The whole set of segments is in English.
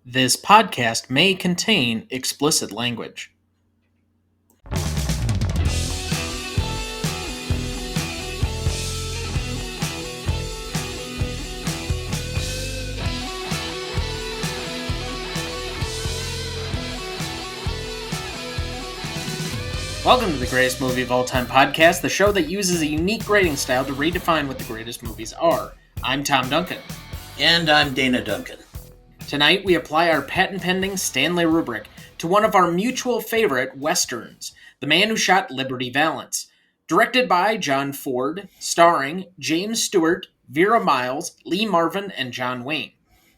This podcast may contain explicit language. Welcome to the Greatest Movie of All Time podcast, the show that uses a unique grading style to redefine what the greatest movies are. I'm Tom Duncan. And I'm Dana Duncan. Tonight, we apply our patent-pending Stanley rubric to one of our mutual favorite westerns, The Man Who Shot Liberty Valance. Directed by John Ford, starring James Stewart, Vera Miles, Lee Marvin, and John Wayne.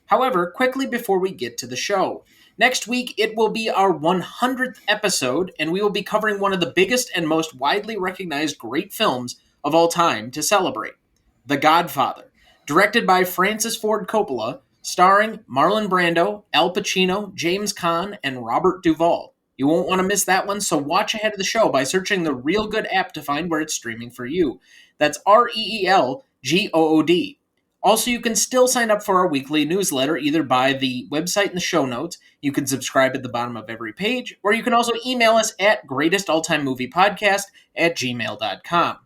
However, quickly before we get to the show, next week it will be our 100th episode, and we will be covering one of the biggest and most widely recognized great films of all time to celebrate, The Godfather, directed by Francis Ford Coppola, starring Marlon Brando, Al Pacino, James Caan, and Robert Duvall. You won't want to miss that one, so watch ahead of the show by searching the Real Good app to find where it's streaming for you. That's REELGOOD. Also, you can still sign up for our weekly newsletter either by the website in the show notes, you can subscribe at the bottom of every page, or you can also email us at greatestalltimemoviepodcast@gmail.com.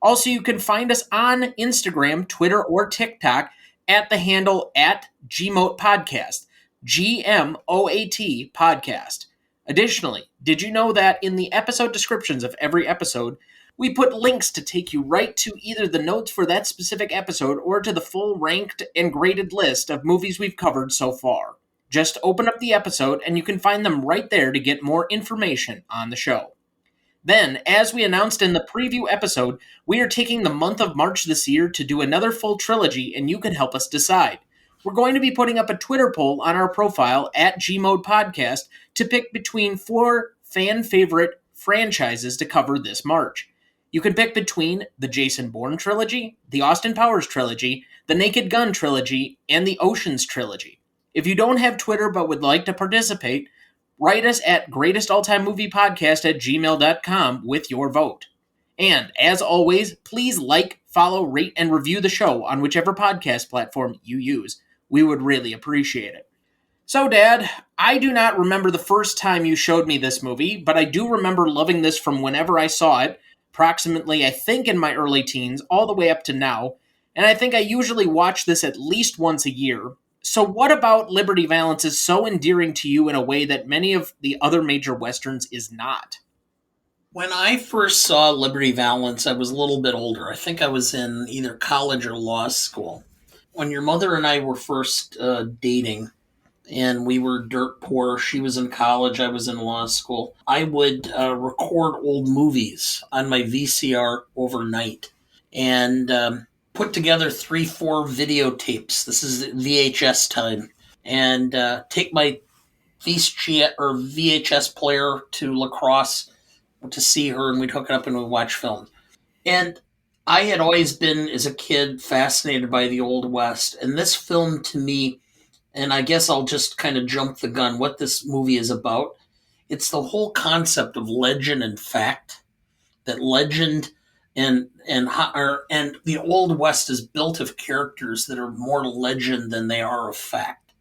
Also, you can find us on Instagram, Twitter, or TikTok at the handle at GMOAT Podcast, GMOAT Podcast. Additionally, did you know that in the episode descriptions of every episode, we put links to take you right to either the notes for that specific episode or to the full ranked and graded list of movies we've covered so far. Just open up the episode and you can find them right there to get more information on the show. Then, as we announced in the preview episode, we are taking the month of March this year to do another full trilogy, and you can help us decide. We're going to be putting up a Twitter poll on our profile at GMOAT Podcast to pick between 4 fan-favorite franchises to cover this March. You can pick between the Jason Bourne trilogy, the Austin Powers trilogy, the Naked Gun trilogy, and the Oceans trilogy. If you don't have Twitter but would like to participate, write us at greatestalltimemoviepodcast@gmail.com with your vote. And, as always, please like, follow, rate, and review the show on whichever podcast platform you use. We would really appreciate it. So, Dad, I do not remember the first time you showed me this movie, but I do remember loving this from whenever I saw it, approximately, I think, in my early teens, all the way up to now, and I think I usually watch this at least once a year. So what about Liberty Valance is so endearing to you in a way that many of the other major westerns is not? When I first saw Liberty Valance, I was a little bit older. I think I was in either college or law school. When your mother and I were first dating, and we were dirt poor, she was in college, I was in law school, I would record old movies on my VCR overnight and put together 3-4 videotapes. This is VHS time. And take my VHS player to La Crosse to see her, and we'd hook it up and we'd watch films. And I had always been, as a kid, fascinated by the Old West. And this film, to me, and I guess I'll just kind of jump the gun, what this movie is about, it's the whole concept of legend and fact. That legend and the Old West is built of characters that are more legend than they are of fact.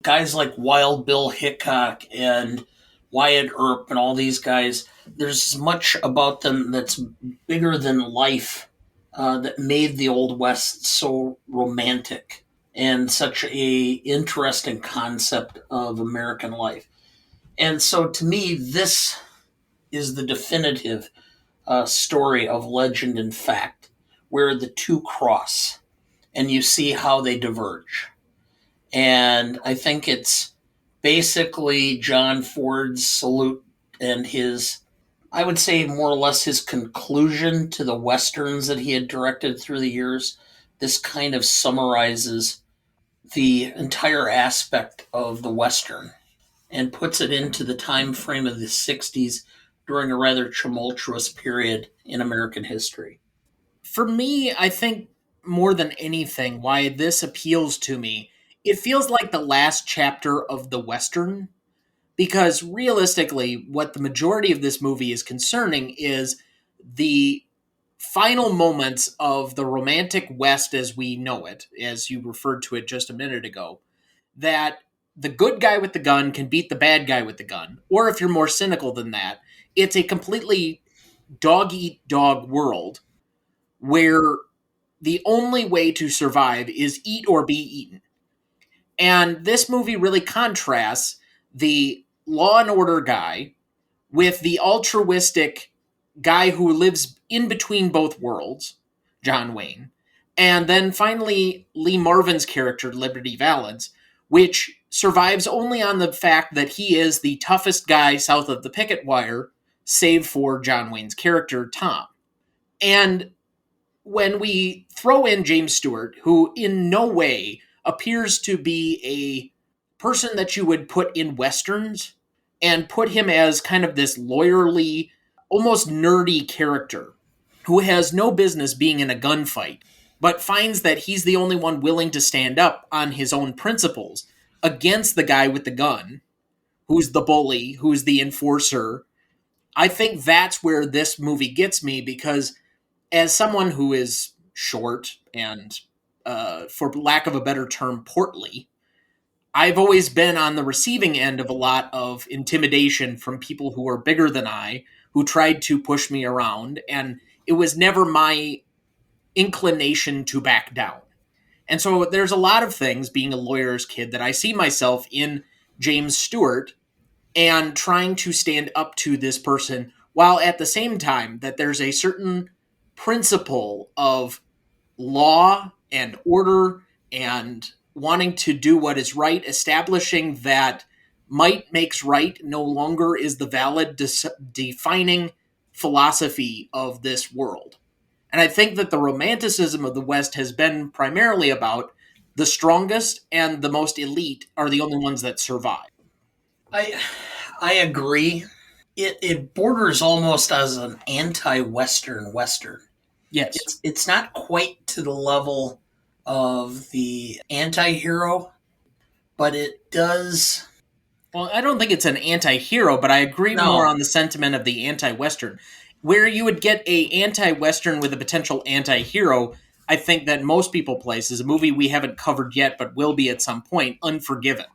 Guys like Wild Bill Hickok and Wyatt Earp and all these guys, there's much about them that's bigger than life that made the Old West so romantic and such a interesting concept of American life. And so to me, this is the definitive story of legend and fact, where the two cross and you see how they diverge. And I think it's basically John Ford's salute and his, I would say more or less his conclusion to the Westerns that he had directed through the years. This kind of summarizes the entire aspect of the Western and puts it into the time frame of the 60s during a rather tumultuous period in American history. For me, I think more than anything, why this appeals to me, it feels like the last chapter of the Western, because realistically, what the majority of this movie is concerning is the final moments of the romantic West as we know it, as you referred to it just a minute ago, that the good guy with the gun can beat the bad guy with the gun. Or if you're more cynical than that, it's a completely dog eat dog world where the only way to survive is eat or be eaten. And this movie really contrasts the law and order guy with the altruistic guy who lives in between both worlds, John Wayne. And then finally, Lee Marvin's character, Liberty Valance, which survives only on the fact that he is the toughest guy south of the picket wire, save for John Wayne's character, Tom. And when we throw in James Stewart, who in no way appears to be a person that you would put in Westerns, and put him as kind of this lawyerly, almost nerdy character who has no business being in a gunfight, but finds that he's the only one willing to stand up on his own principles against the guy with the gun, who's the bully, who's the enforcer. I think that's where this movie gets me, because as someone who is short and, for lack of a better term, portly, I've always been on the receiving end of a lot of intimidation from people who are bigger than I, who tried to push me around, and it was never my inclination to back down. And so there's a lot of things, being a lawyer's kid, that I see myself in James Stewart and trying to stand up to this person, while at the same time that there's a certain principle of law and order and wanting to do what is right, establishing that might makes right no longer is the valid defining philosophy of this world. And I think that the romanticism of the West has been primarily about the strongest and the most elite are the only ones that survive. I agree. It borders almost as an anti-Western Western. Yes. It's not quite to the level of the anti-hero, but it does. Well, I don't think it's an anti-hero, but I agree more on the sentiment of the anti-Western. Where you would get a anti-Western with a potential anti-hero, I think that most people place is a movie we haven't covered yet, but will be at some point, Unforgiven.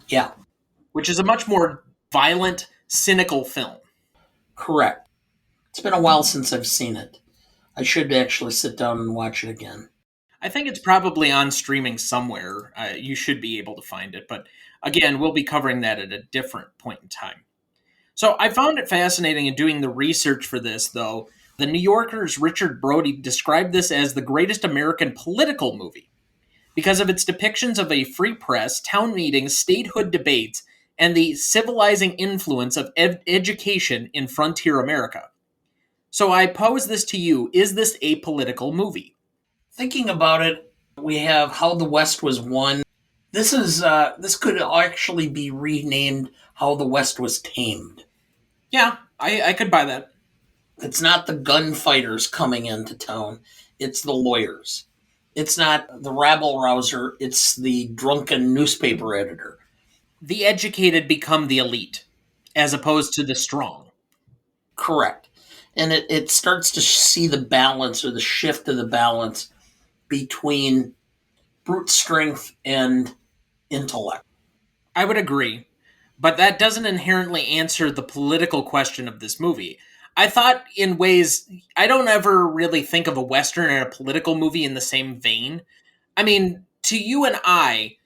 Yeah. Which is a much more violent, cynical film. Correct. It's been a while since I've seen it. I should actually sit down and watch it again. I think it's probably on streaming somewhere. You should be able to find it. But again, we'll be covering that at a different point in time. So I found it fascinating in doing the research for this, though. The New Yorker's Richard Brody described this as the greatest American political movie because of its depictions of a free press, town meetings, statehood debates, and the civilizing influence of education in frontier America. So I pose this to you. Is this a political movie? Thinking about it, we have How the West Was Won. This could actually be renamed How the West Was Tamed. Yeah, I could buy that. It's not the gunfighters coming into town. It's the lawyers. It's not the rabble-rouser. It's the drunken newspaper editor. The educated become the elite, as opposed to the strong. Correct. And it starts to see the balance, or the shift of the balance between brute strength and intellect. I would agree, but that doesn't inherently answer the political question of this movie. I thought in ways, I don't ever really think of a Western and a political movie in the same vein. I mean, to you and I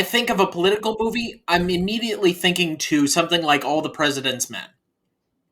think of a political movie, I'm immediately thinking to something like All the President's Men.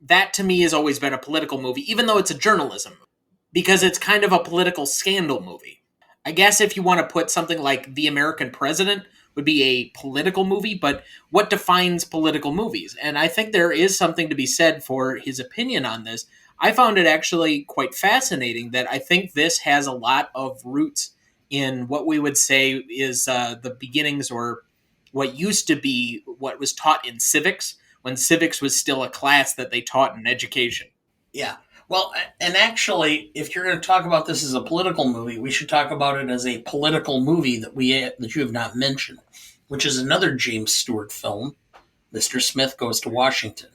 That to me has always been a political movie, even though it's a journalism movie, because it's kind of a political scandal movie. I guess if you want to put something like The American President would be a political movie, but what defines political movies? And I think there is something to be said for his opinion on this. I found it actually quite fascinating that I think this has a lot of roots in what we would say is the beginnings, or what used to be what was taught in civics, when civics was still a class that they taught in education. Yeah. Well, and actually, if you're going to talk about this as a political movie, we should talk about it as a political movie that you have not mentioned, which is another James Stewart film, Mr. Smith Goes to Washington.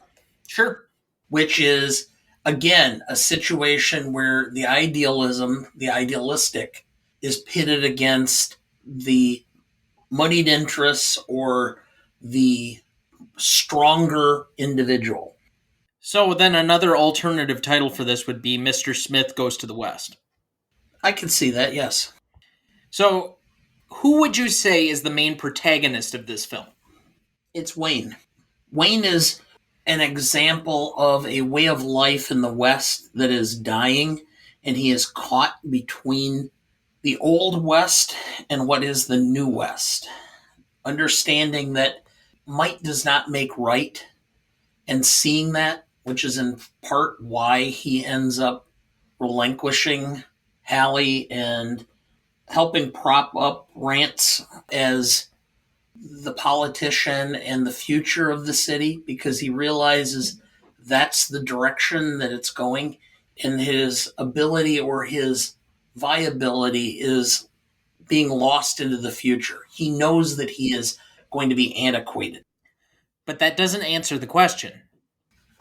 Sure. Which is, again, a situation where the idealistic, is pitted against the moneyed interests or the stronger individual. So then another alternative title for this would be Mr. Smith Goes to the West. I can see that, yes. So who would you say is the main protagonist of this film? It's Wayne. Wayne is an example of a way of life in the West that is dying, and he is caught between the Old West and what is the New West. Understanding that might does not make right, and seeing that, which is in part why he ends up relinquishing Hallie and helping prop up Ranse as the politician and the future of the city, because he realizes that's the direction that it's going, and his ability or his viability is being lost into the future. He knows that he is going to be antiquated. But that doesn't answer the question.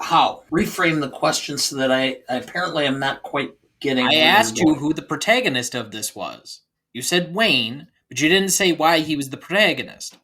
How? Reframe the question so that I apparently am not quite getting. I where you're asked you going. who the protagonist of this was. You said Wayne, but you didn't say why he was the protagonist.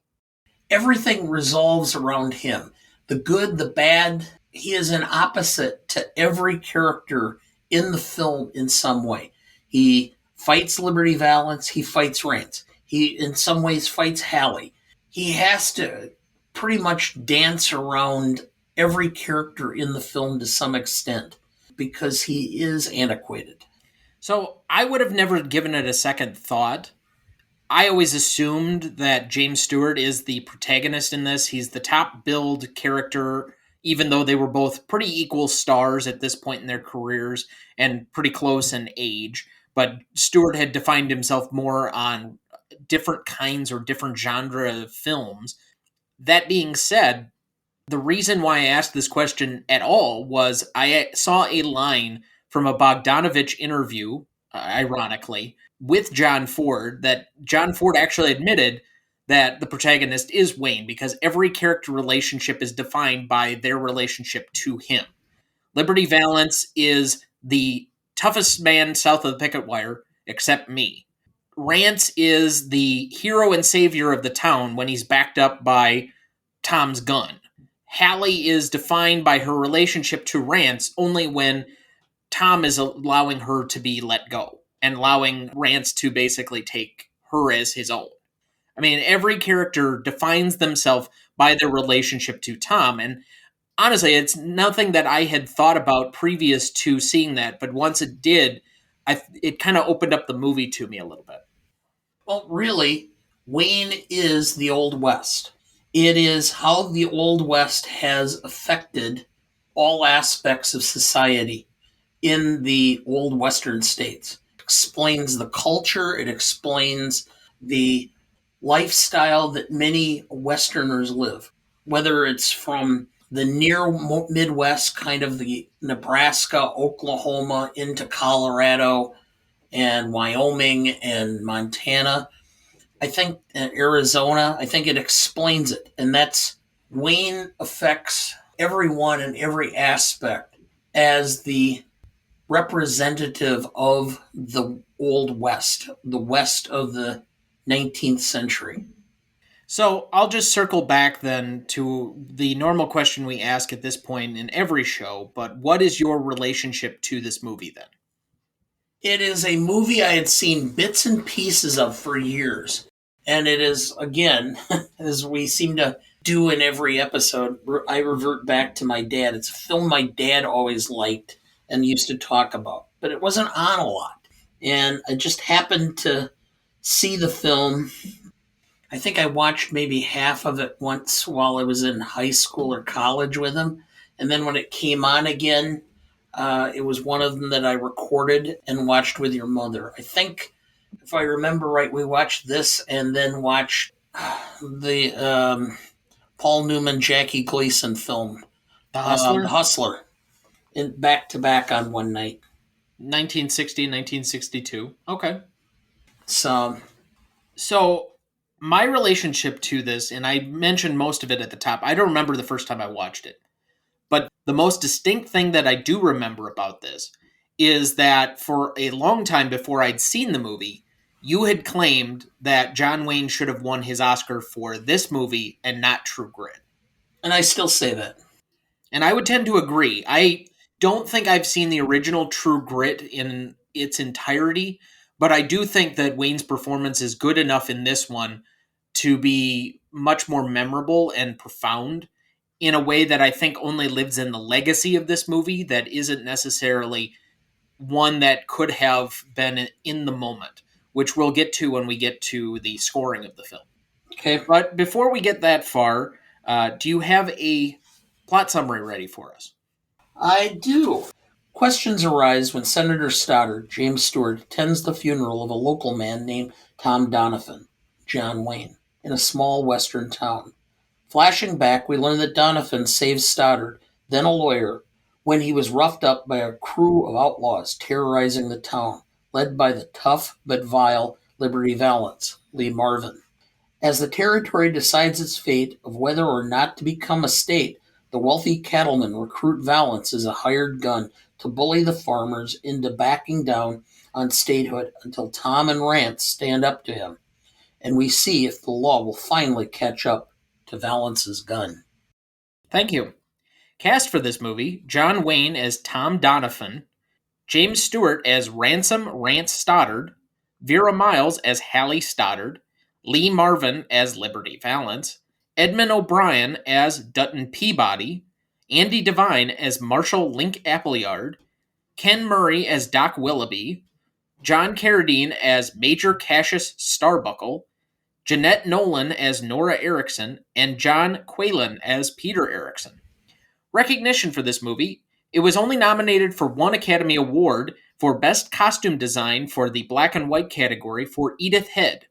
Everything resolves around him. The good, the bad. He is an opposite to every character in the film in some way. He fights Liberty Valance. He fights Ranse. He, in some ways, fights Hallie. He has to pretty much dance around every character in the film to some extent because he is antiquated. So I would have never given it a second thought. I always assumed that James Stewart is the protagonist in this. He's the top billed character, even though they were both pretty equal stars at this point in their careers and pretty close in age. But Stewart had defined himself more on different kinds or different genre of films. That being said, the reason why I asked this question at all was I saw a line from a Bogdanovich interview, ironically, with John Ford, that John Ford actually admitted that the protagonist is Wayne because every character relationship is defined by their relationship to him. Liberty Valance is the toughest man south of the picket wire, except me. Ranse is the hero and savior of the town when he's backed up by Tom's gun. Hallie is defined by her relationship to Ranse only when Tom is allowing her to be let go and allowing Ranse to basically take her as his own. I mean, every character defines themselves by their relationship to Tom. And honestly, it's nothing that I had thought about previous to seeing that. But once it did, it kind of opened up the movie to me a little bit. Well, really, Wayne is the Old West. It is how the Old West has affected all aspects of society in the old Western states. It explains the culture, it explains the lifestyle that many Westerners live, whether it's from the near Midwest, kind of the Nebraska, Oklahoma, into Colorado and Wyoming and Montana. I think Arizona, I think it explains it. And that's Wayne affects everyone in every aspect as the representative of the Old West, the West of the 19th century. So I'll just circle back then to the normal question we ask at this point in every show. But what is your relationship to this movie then? It is a movie I had seen bits and pieces of for years. And it is, again, as we seem to do in every episode, I revert back to my dad. It's a film my dad always liked and used to talk about, but it wasn't on a lot. And I just happened to see the film. I think I watched maybe half of it once while I was in high school or college with him. And then when it came on again, it was one of them that I recorded and watched with your mother. I think, if I remember right, we watched this and then watched the Paul Newman, Jackie Gleason film, The Hustler? The Hustler, in back to back on one night. 1960, 1962. Okay. So, So my relationship to this, and I mentioned most of it at the top, I don't remember the first time I watched it. But the most distinct thing that I do remember about this is that for a long time before I'd seen the movie, you had claimed that John Wayne should have won his Oscar for this movie and not True Grit. And I still say that. And I would tend to agree. I don't think I've seen the original True Grit in its entirety, but I do think that Wayne's performance is good enough in this one to be much more memorable and profound in a way that I think only lives in the legacy of this movie that isn't necessarily one that could have been in the moment, which we'll get to when we get to the scoring of the film. Okay. But before we get that far, do you have a plot summary ready for us? I do. Questions arise when Senator Stoddard, James Stewart, attends the funeral of a local man named Tom Doniphon, John Wayne, in a small western town. Flashing back, we learn that Doniphon saves Stoddard, then a lawyer, when he was roughed up by a crew of outlaws terrorizing the town, led by the tough but vile Liberty Valance, Lee Marvin. As the territory decides its fate of whether or not to become a state, the wealthy cattlemen recruit Valance as a hired gun to bully the farmers into backing down on statehood until Tom and Ranse stand up to him, and we see if the law will finally catch up to Valance's gun. Thank you. Cast for this movie: John Wayne as Tom Doniphon, James Stewart as Ranse Stoddard, Vera Miles as Hallie Stoddard, Lee Marvin as Liberty Valance, Edmund O'Brien as Dutton Peabody, Andy Devine as Marshall Link Appleyard, Ken Murray as Doc Willoughby, John Carradine as Major Cassius Starbuckle, Jeanette Nolan as Nora Erickson, and John Quaylen as Peter Erickson. Recognition for this movie: it was only nominated for one Academy Award for Best Costume Design for the Black and White category for Edith Head.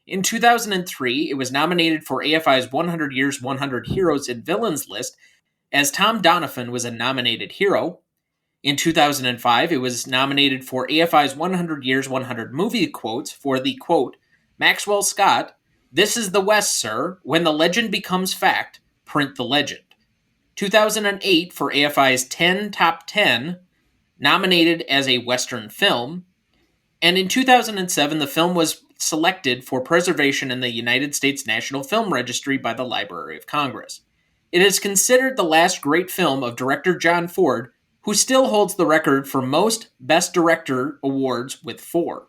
In 2003, it was nominated for AFI's 100 Years, 100 Heroes and Villains list, as Tom Doniphon was a nominated hero. In 2005, it was nominated for AFI's 100 Years, 100 Movie Quotes for the quote, Maxwell Scott, "This is the West, sir. When the legend becomes fact, print the legend." 2008 for AFI's 10 Top 10, nominated as a Western film. And in 2007, the film was selected for preservation in the United States National Film Registry by the Library of Congress. It is considered the last great film of director John Ford, who still holds the record for most Best Director awards with 4.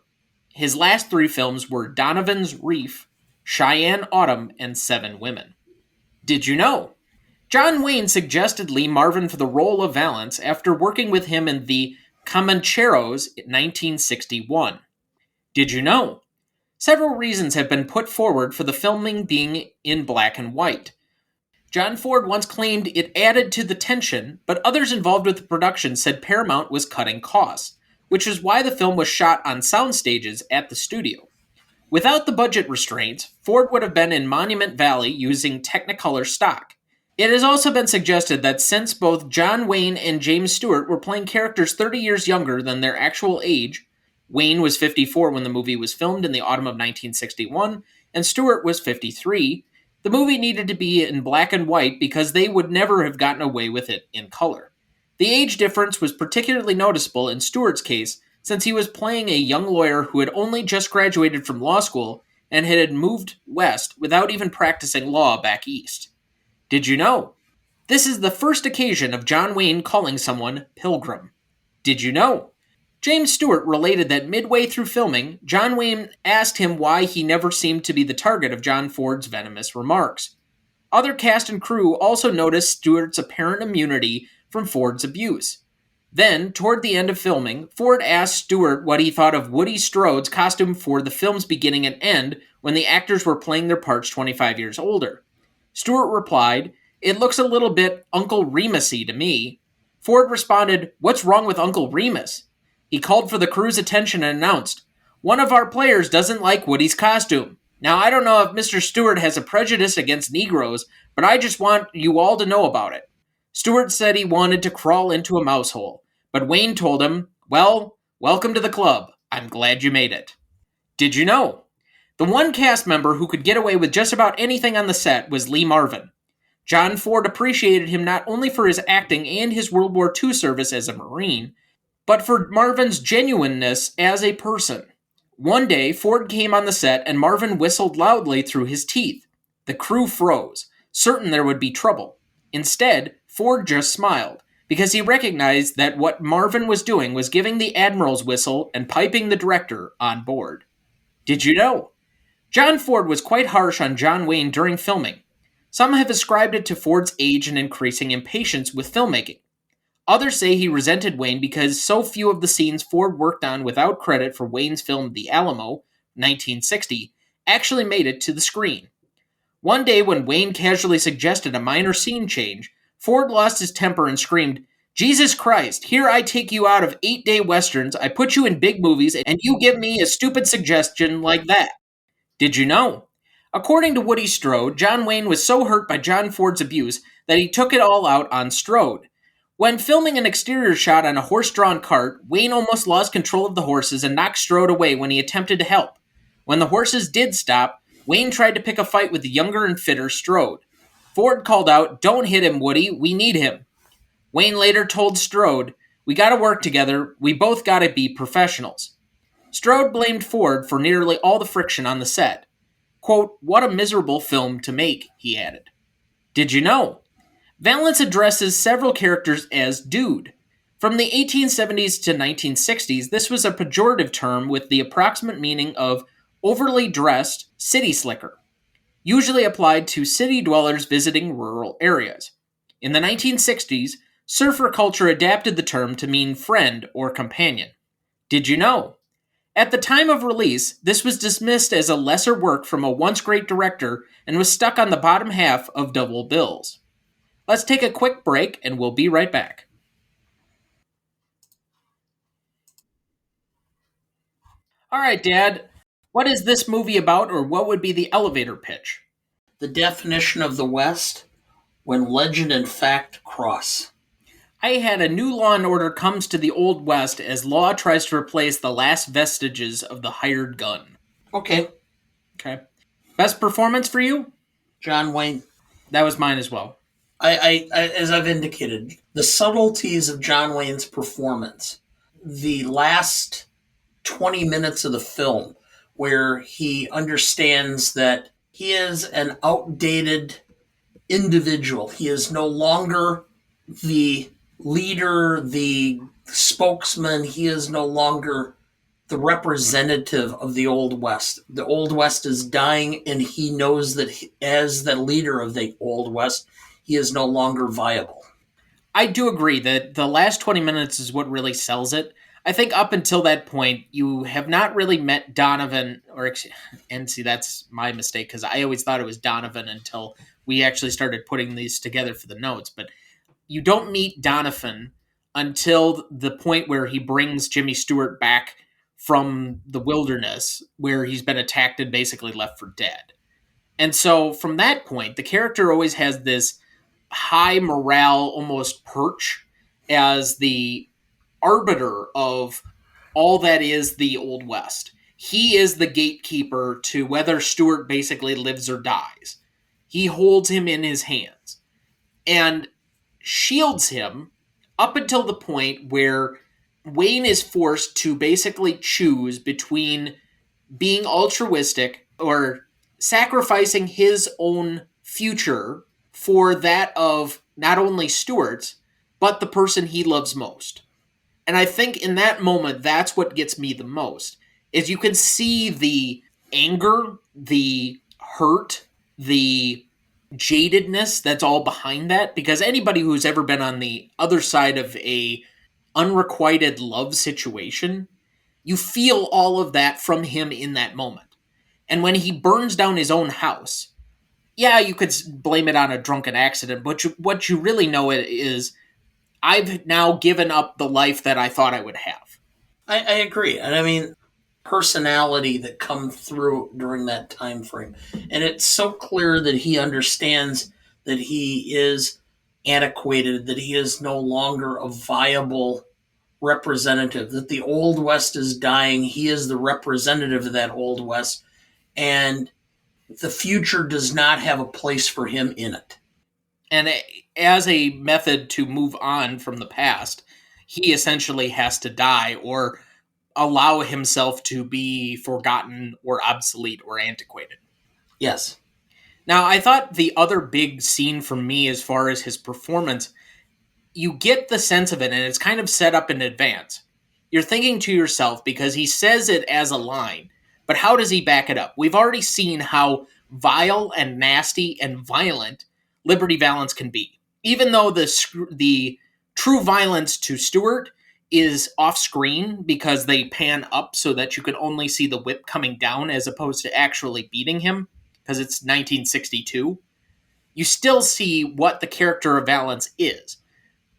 His last 3 films were Donovan's Reef, Cheyenne Autumn, and 7 Women. Did you know? John Wayne suggested Lee Marvin for the role of Valance after working with him in the Comancheros in 1961. Did you know? Several reasons have been put forward for the filming being in black and white. John Ford once claimed it added to the tension, but others involved with the production said Paramount was cutting costs, which is why the film was shot on sound stages at the studio. Without the budget restraints, Ford would have been in Monument Valley using Technicolor stock. It has also been suggested that since both John Wayne and James Stewart were playing characters 30 years younger than their actual age, Wayne was 54 when the movie was filmed in the autumn of 1961, and Stewart was 53, the movie needed to be in black and white because they would never have gotten away with it in color. The age difference was particularly noticeable in Stewart's case, since he was playing a young lawyer who had only just graduated from law school and had moved west without even practicing law back east. Did you know? This is the first occasion of John Wayne calling someone Pilgrim. Did you know? James Stewart related that midway through filming, John Wayne asked him why he never seemed to be the target of John Ford's venomous remarks. Other cast and crew also noticed Stewart's apparent immunity from Ford's abuse. Then, toward the end of filming, Ford asked Stewart what he thought of Woody Strode's costume for the film's beginning and end when the actors were playing their parts 25 years older. Stewart replied, "It looks a little bit Uncle Remus-y to me." Ford responded, "What's wrong with Uncle Remus?" He called for the crew's attention and announced, "One of our players doesn't like Woody's costume. Now, I don't know if Mr. Stewart has a prejudice against Negroes, but I just want you all to know about it." Stewart said he wanted to crawl into a mouse hole, but Wayne told him, "Well, welcome to the club. I'm glad you made it." Did you know? The one cast member who could get away with just about anything on the set was Lee Marvin. John Ford appreciated him not only for his acting and his World War II service as a Marine, but for Marvin's genuineness as a person. One day, Ford came on the set and Marvin whistled loudly through his teeth. The crew froze, certain there would be trouble. Instead, Ford just smiled, because he recognized that what Marvin was doing was giving the Admiral's whistle and piping the director on board. Did you know? John Ford was quite harsh on John Wayne during filming. Some have ascribed it to Ford's age and increasing impatience with filmmaking. Others say he resented Wayne because so few of the scenes Ford worked on without credit for Wayne's film The Alamo, 1960, actually made it to the screen. One day when Wayne casually suggested a minor scene change, Ford lost his temper and screamed, "Jesus Christ, here I take you out of 8-day westerns, I put you in big movies, and you give me a stupid suggestion like that." Did you know? According to Woody Strode, John Wayne was so hurt by John Ford's abuse that he took it all out on Strode. When filming an exterior shot on a horse-drawn cart, Wayne almost lost control of the horses and knocked Strode away when he attempted to help. When the horses did stop, Wayne tried to pick a fight with the younger and fitter Strode. Ford called out, "Don't hit him, Woody, we need him." Wayne later told Strode, "We gotta work together, we both gotta be professionals." Strode blamed Ford for nearly all the friction on the set. Quote, "What a miserable film to make," he added. Did you know? Valance addresses several characters as dude. From the 1870s to 1960s, this was a pejorative term with the approximate meaning of overly dressed city slicker, usually applied to city dwellers visiting rural areas. In the 1960s, surfer culture adapted the term to mean friend or companion. Did you know? At the time of release, this was dismissed as a lesser work from a once great director and was stuck on the bottom half of double bills. Let's take a quick break and we'll be right back. All right, Dad, what is this movie about, or what would be the elevator pitch? The definition of the West: when legend and fact cross. I had a new law and order comes to the Old West as law tries to replace the last vestiges of the hired gun. Okay, Okay. Best performance for you? John Wayne. That was mine as well. As I've indicated, the subtleties of John Wayne's performance, the last 20 minutes of the film, where he understands that he is an outdated individual. He is no longer the leader, the spokesman. He is no longer the representative of the Old West. The Old West is dying, and he knows that as the leader of the Old West, he is no longer viable. I do agree that the last 20 minutes is what really sells it. I think up until that point, you have not really met Donovan, and see, that's my mistake, because I always thought it was Donovan until we actually started putting these together for the notes, but you don't meet Doniphon until the point where he brings Jimmy Stewart back from the wilderness, where he's been attacked and basically left for dead. And so from that point, the character always has this high morale, almost perch as the arbiter of all that is the Old West. He is the gatekeeper to whether Stewart basically lives or dies. He holds him in his hands and shields him up until the point where Wayne is forced to basically choose between being altruistic or sacrificing his own future for that of not only Stewart's, but the person he loves most. And I think in that moment, that's what gets me the most, is you can see the anger, the hurt, the jadedness that's all behind that, because anybody who's ever been on the other side of a unrequited love situation, you feel all of that from him in that moment. And when he burns down his own house, yeah, you could blame it on a drunken accident, but what you really know it is, I've now given up the life that I thought I would have. I agree. And I mean, personality that come through during that time frame. And it's so clear that he understands that he is antiquated, that he is no longer a viable representative, that the Old West is dying. He is the representative of that Old West. And the future does not have a place for him in it. And as a method to move on from the past, he essentially has to die, or allow himself to be forgotten or obsolete or antiquated. Yes. Now, I thought the other big scene for me as far as his performance, you get the sense of it, and it's kind of set up in advance. You're thinking to yourself, because he says it as a line, but how does he back it up? We've already seen how vile and nasty and violent Liberty Valance can be. Even though the true violence to Stewart is off screen because they pan up so that you can only see the whip coming down as opposed to actually beating him, because it's 1962, you still see what the character of Valance is.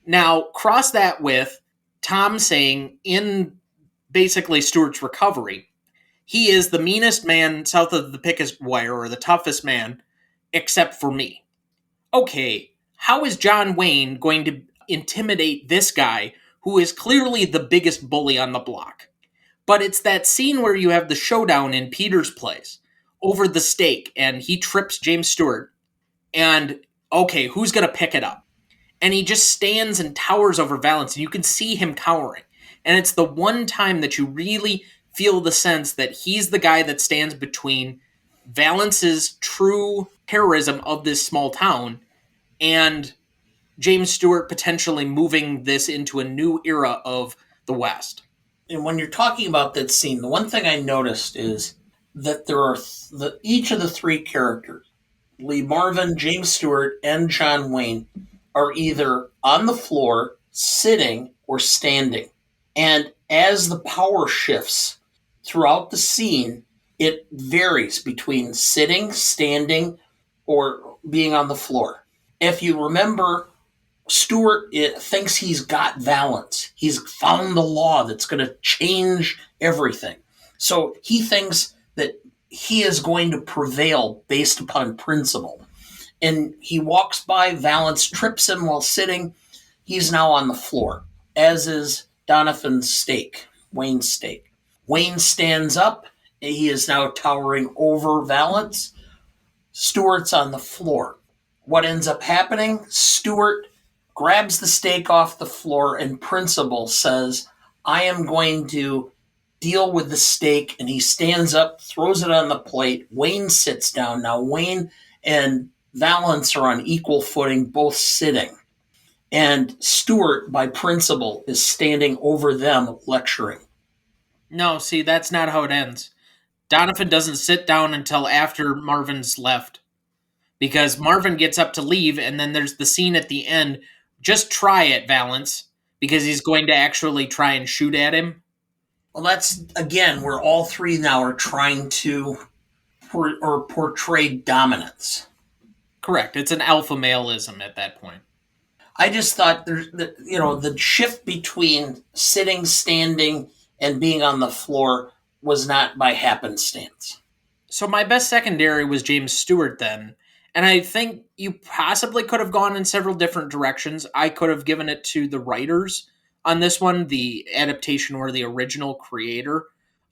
Now, cross that with Tom saying in basically Stewart's recovery, he is the meanest man south of the picket wire, or the toughest man, except for me. Okay, how is John Wayne going to intimidate this guy who is clearly the biggest bully on the block? But it's that scene where you have the showdown in Peter's place over the stake, and he trips James Stewart, and okay, who's going to pick it up? And he just stands and towers over Valance, and you can see him cowering. And it's the one time that you really feel the sense that he's the guy that stands between Valance's true terrorism of this small town and James Stewart potentially moving this into a new era of the West. And when you're talking about that scene, the one thing I noticed is that there are each of the three characters, Lee Marvin, James Stewart, and John Wayne, are either on the floor, sitting, or standing. And as the power shifts throughout the scene, it varies between sitting, standing, or being on the floor. If you remember, Stewart thinks he's got Valance. He's found the law that's going to change everything. So he thinks that he is going to prevail based upon principle. And he walks by, Valance trips him while sitting. He's now on the floor, as is Doniphan's stake, Wayne's stake. Wayne stands up. He is now towering over Valance. Stewart's on the floor. What ends up happening? Stewart grabs the stake off the floor, and principle says, I am going to deal with the stake. And he stands up, throws it on the plate. Wayne sits down. Now Wayne and Valance are on equal footing, both sitting. And Stewart, by principle, is standing over them, lecturing. No, see, that's not how it ends. Doniphon doesn't sit down until after Marvin's left. Because Marvin gets up to leave, and then there's the scene at the end, just try it, Valance, because he's going to actually try and shoot at him. Well, that's, again, where all three now are trying to portray dominance. Correct. It's an alpha maleism at that point. I just thought the shift between sitting, standing, and being on the floor was not by happenstance. So my best secondary was James Stewart then, and I think you possibly could have gone in several different directions. I could have given it to the writers on this one, the adaptation or the original creator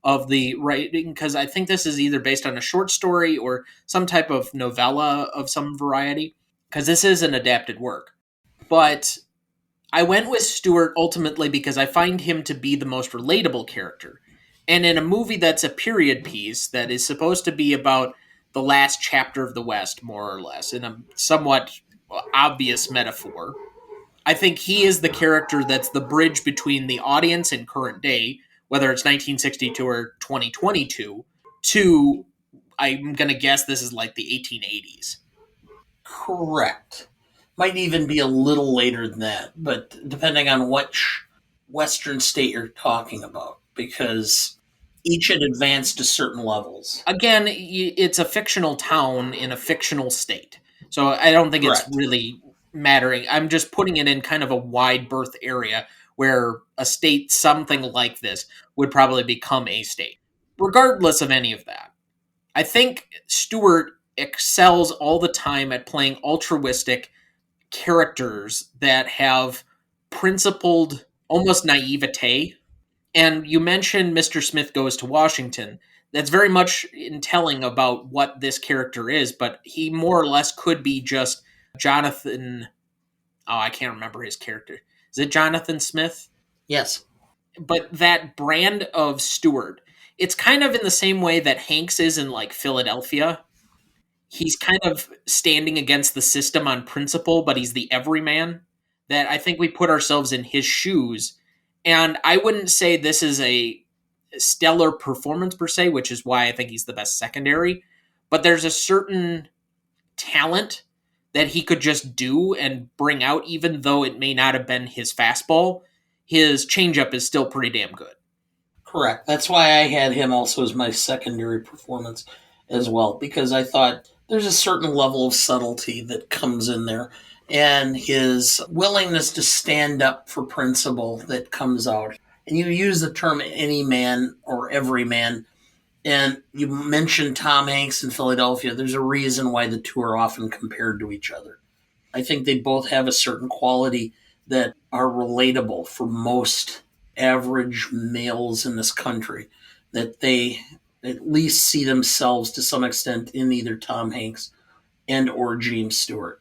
of the writing, because I think this is either based on a short story or some type of novella of some variety, because this is an adapted work. But I went with Stewart ultimately because I find him to be the most relatable character. And in a movie that's a period piece that is supposed to be about the last chapter of the West, more or less, in a somewhat obvious metaphor, I think he is the character that's the bridge between the audience and current day, whether it's 1962 or 2022, to, I'm going to guess this is like the 1880s. Correct. Might even be a little later than that, but depending on which Western state you're talking about, because each had advanced to certain levels. Again, it's a fictional town in a fictional state. So I don't think Correct. It's really mattering. I'm just putting it in kind of a wide berth area where a state, something like this, would probably become a state. Regardless of any of that, I think Stewart excels all the time at playing altruistic characters that have principled, almost naivete. And you mentioned Mr. Smith Goes to Washington. That's very much in telling about what this character is, but he more or less could be just Jonathan. Oh, I can't remember his character. Is it Jonathan Smith? Yes. but that brand of Stewart, it's kind of in the same way that Hanks is in like Philadelphia. He's kind of standing against the system on principle, but he's the everyman. That I think we put ourselves in his shoes. And I wouldn't say this is a stellar performance per se, which is why I think he's the best secondary. But there's a certain talent that he could just do and bring out, even though it may not have been his fastball. His changeup is still pretty damn good. Correct. That's why I had him also as my secondary performance as well, because I thought there's a certain level of subtlety that comes in there, and his willingness to stand up for principle that comes out. And you use the term any man or every man, and you mentioned Tom Hanks in Philadelphia. There's a reason why the two are often compared to each other. I think they both have a certain quality that are relatable for most average males in this country, that they at least see themselves to some extent in either Tom Hanks and or James Stewart.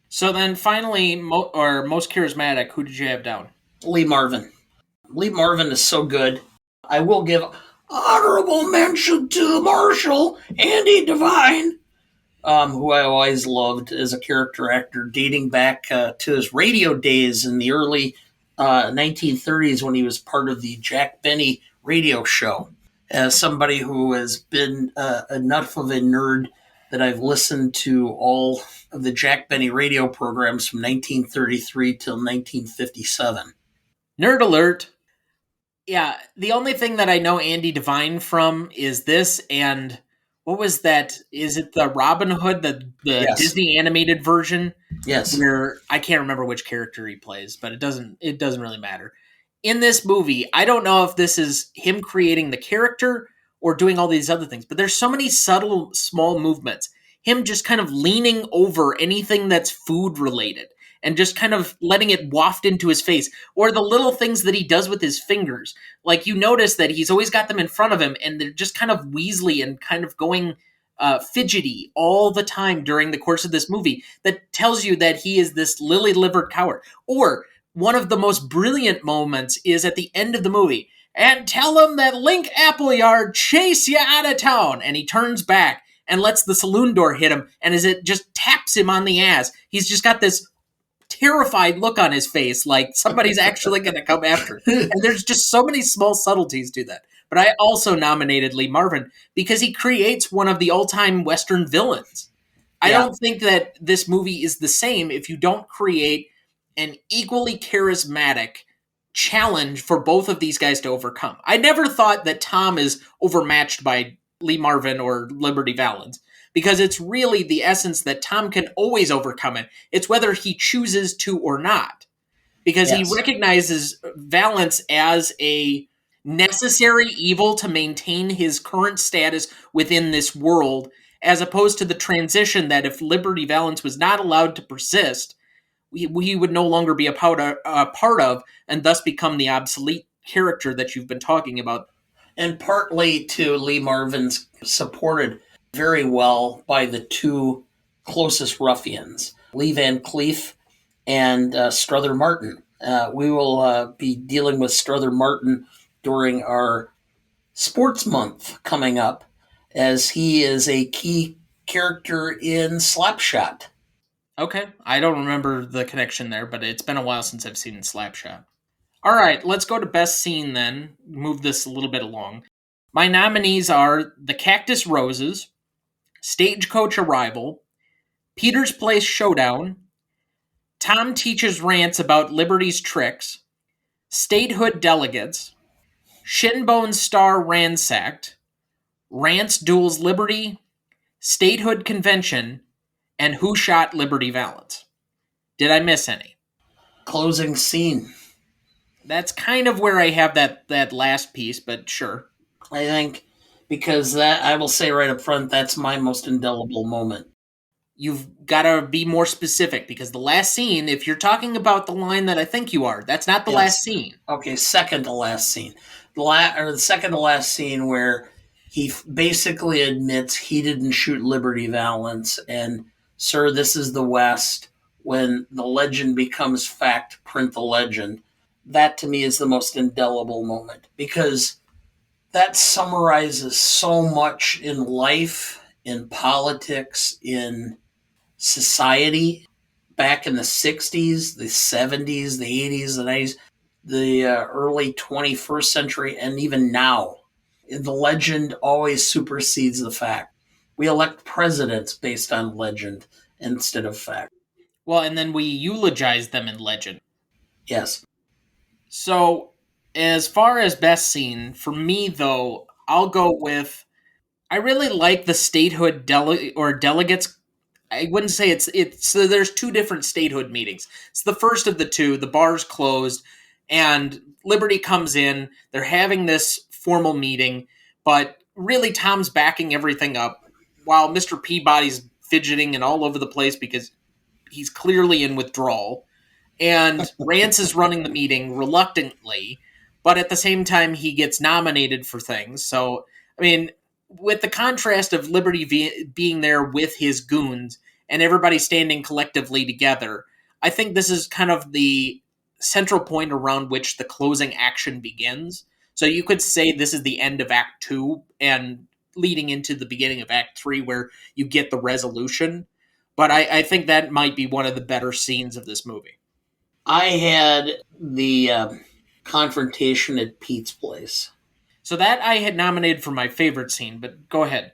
So then finally, most charismatic, who did you have down? Lee Marvin. Lee Marvin is so good. I will give honorable mention to the Marshal, Andy Devine, who I always loved as a character actor, dating back to his radio days in the early 1930s when he was part of the Jack Benny radio show. As somebody who has been enough of a nerd that I've listened to all of the Jack Benny radio programs from 1933 till 1957. Nerd alert. Yeah, the only thing that I know Andy Devine from is this, and what was that? Is it the Robin Hood, the Yes. Disney animated version? Yes. Where I can't remember which character he plays, but it doesn't really matter. In this movie, I don't know if this is him creating the character or doing all these other things, but there's so many subtle, small movements. Him just kind of leaning over anything that's food related and just kind of letting it waft into his face, or the little things that he does with his fingers. Like, you notice that he's always got them in front of him, and they're just kind of weaselly and kind of going fidgety all the time during the course of this movie. That tells you that he is this lily-livered coward. Or one of the most brilliant moments is at the end of the movie, and tell him that Link Appleyard chase you out of town. And he turns back and lets the saloon door hit him, and as it just taps him on the ass, he's just got this terrified look on his face, like somebody's actually going to come after him. And there's just so many small subtleties to that. But I also nominated Lee Marvin because he creates one of the all-time Western villains. I don't think that this movie is the same if you don't create an equally charismatic challenge for both of these guys to overcome. I never thought that Tom is overmatched by Lee Marvin or Liberty Valance, because it's really the essence that Tom can always overcome it. It's whether he chooses to or not, because he recognizes Valance as a necessary evil to maintain his current status within this world, as opposed to the transition that if Liberty Valance was not allowed to persist, he would no longer be a part of, and thus become the obsolete character that you've been talking about. And partly to Lee Marvin's supported very well by the two closest ruffians, Lee Van Cleef and Strother Martin. We will be dealing with Strother Martin during our sports month coming up, as he is a key character in Slapshot. Okay, I don't remember the connection there, but it's been a while since I've seen Slapshot. All right, let's go to best scene then. Move this a little bit along. My nominees are The Cactus Roses, Stagecoach Arrival, Peter's Place Showdown, Tom Teaches Rants About Liberty's Tricks, Statehood Delegates, Shinbone Star Ransacked, Rance Duels Liberty, Statehood Convention, and Who Shot Liberty Valance. Did I miss any? Closing scene. That's kind of where I have that last piece, but sure. I think because that, I will say right up front, that's my most indelible moment. You've got to be more specific, because the last scene, if you're talking about the line that I think you are, that's not the last scene. Okay, second to last scene. The second to last scene where he basically admits he didn't shoot Liberty Valance, and, sir, this is the West. When the legend becomes fact, print the legend. that to me is the most indelible moment, because that summarizes so much in life, in politics, in society back in the 60s, the 70s, the 80s, the 90s, the early 21st century, and even now. The legend always supersedes the fact. We elect presidents based on legend instead of fact. Well, and then we eulogize them in legend. Yes. So, as far as best scene, for me though, I'll go with I really like the statehood delegates. I wouldn't say it's so there's two different statehood meetings. It's the first of the two. The bar's closed, and Liberty comes in. They're having this formal meeting, but really Tom's backing everything up, while Mr. Peabody's fidgeting and all over the place because he's clearly in withdrawal. And Ranse is running the meeting reluctantly, but at the same time, he gets nominated for things. So, I mean, with the contrast of Liberty being there with his goons and everybody standing collectively together, I think this is kind of the central point around which the closing action begins. So you could say this is the end of Act 2 and leading into the beginning of Act 3 where you get the resolution. But I think that might be one of the better scenes of this movie. I had the confrontation at Pete's place. So that I had nominated for my favorite scene, but go ahead.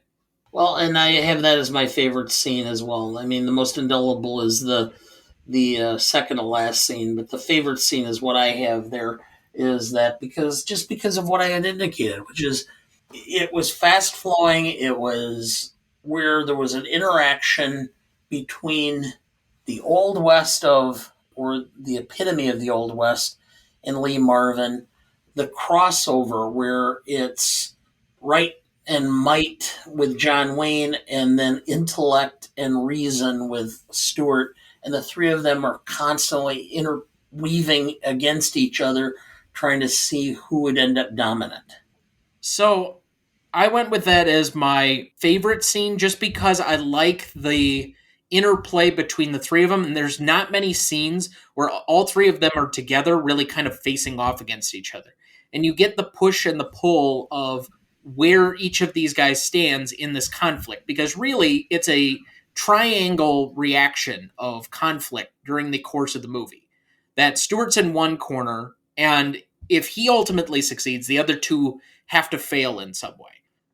Well, and I have that as my favorite scene as well. I mean, the most indelible is the second to last scene, but the favorite scene is what I have there. Is that because of what I had indicated, which is it was fast flowing. It was where there was an interaction between the Old West or the epitome of the Old West and Lee Marvin, the crossover where it's right and might with John Wayne, and then intellect and reason with Stewart, and the three of them are constantly interweaving against each other, trying to see who would end up dominant. So I went with that as my favorite scene just because I like the interplay between the three of them. And there's not many scenes where all three of them are together, really kind of facing off against each other. And you get the push and the pull of where each of these guys stands in this conflict, because really it's a triangle reaction of conflict during the course of the movie. That Stewart's in one corner, and if he ultimately succeeds, the other two have to fail in some way.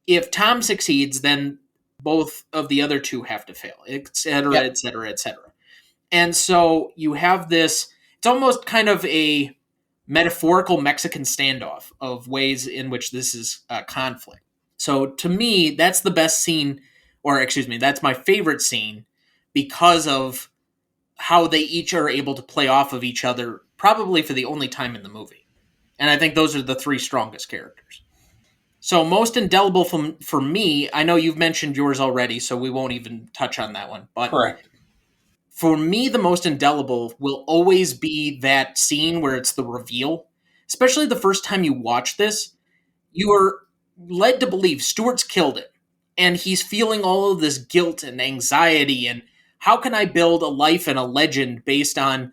If Tom succeeds, then both of the other two have to fail, et cetera, Yep. et cetera, et cetera. And so you have this, it's almost kind of a metaphorical Mexican standoff of ways in which this is a conflict. So to me, that's the best scene, or excuse me, that's my favorite scene because of how they each are able to play off of each other, probably for the only time in the movie. And I think those are the three strongest characters. So most indelible for me, I know you've mentioned yours already, so we won't even touch on that one. But Correct. for me, the most indelible will always be that scene where it's the reveal. Especially the first time you watch this, you are led to believe Stewart's killed it. And he's feeling all of this guilt and anxiety and how can I build a life and a legend based on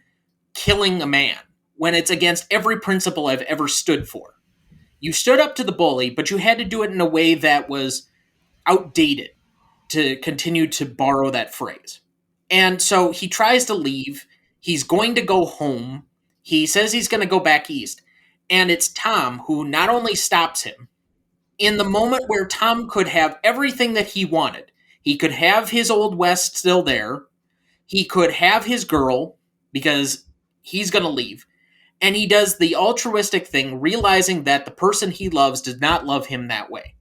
killing a man when it's against every principle I've ever stood for? You stood up to the bully, but you had to do it in a way that was outdated, to continue to borrow that phrase. And so he tries to leave. He's going to go home. He says he's going to go back east. And it's Tom who not only stops him, in the moment where Tom could have everything that he wanted, he could have his Old West still there, he could have his girl because he's going to leave. And he does the altruistic thing, realizing that the person he loves does not love him that way.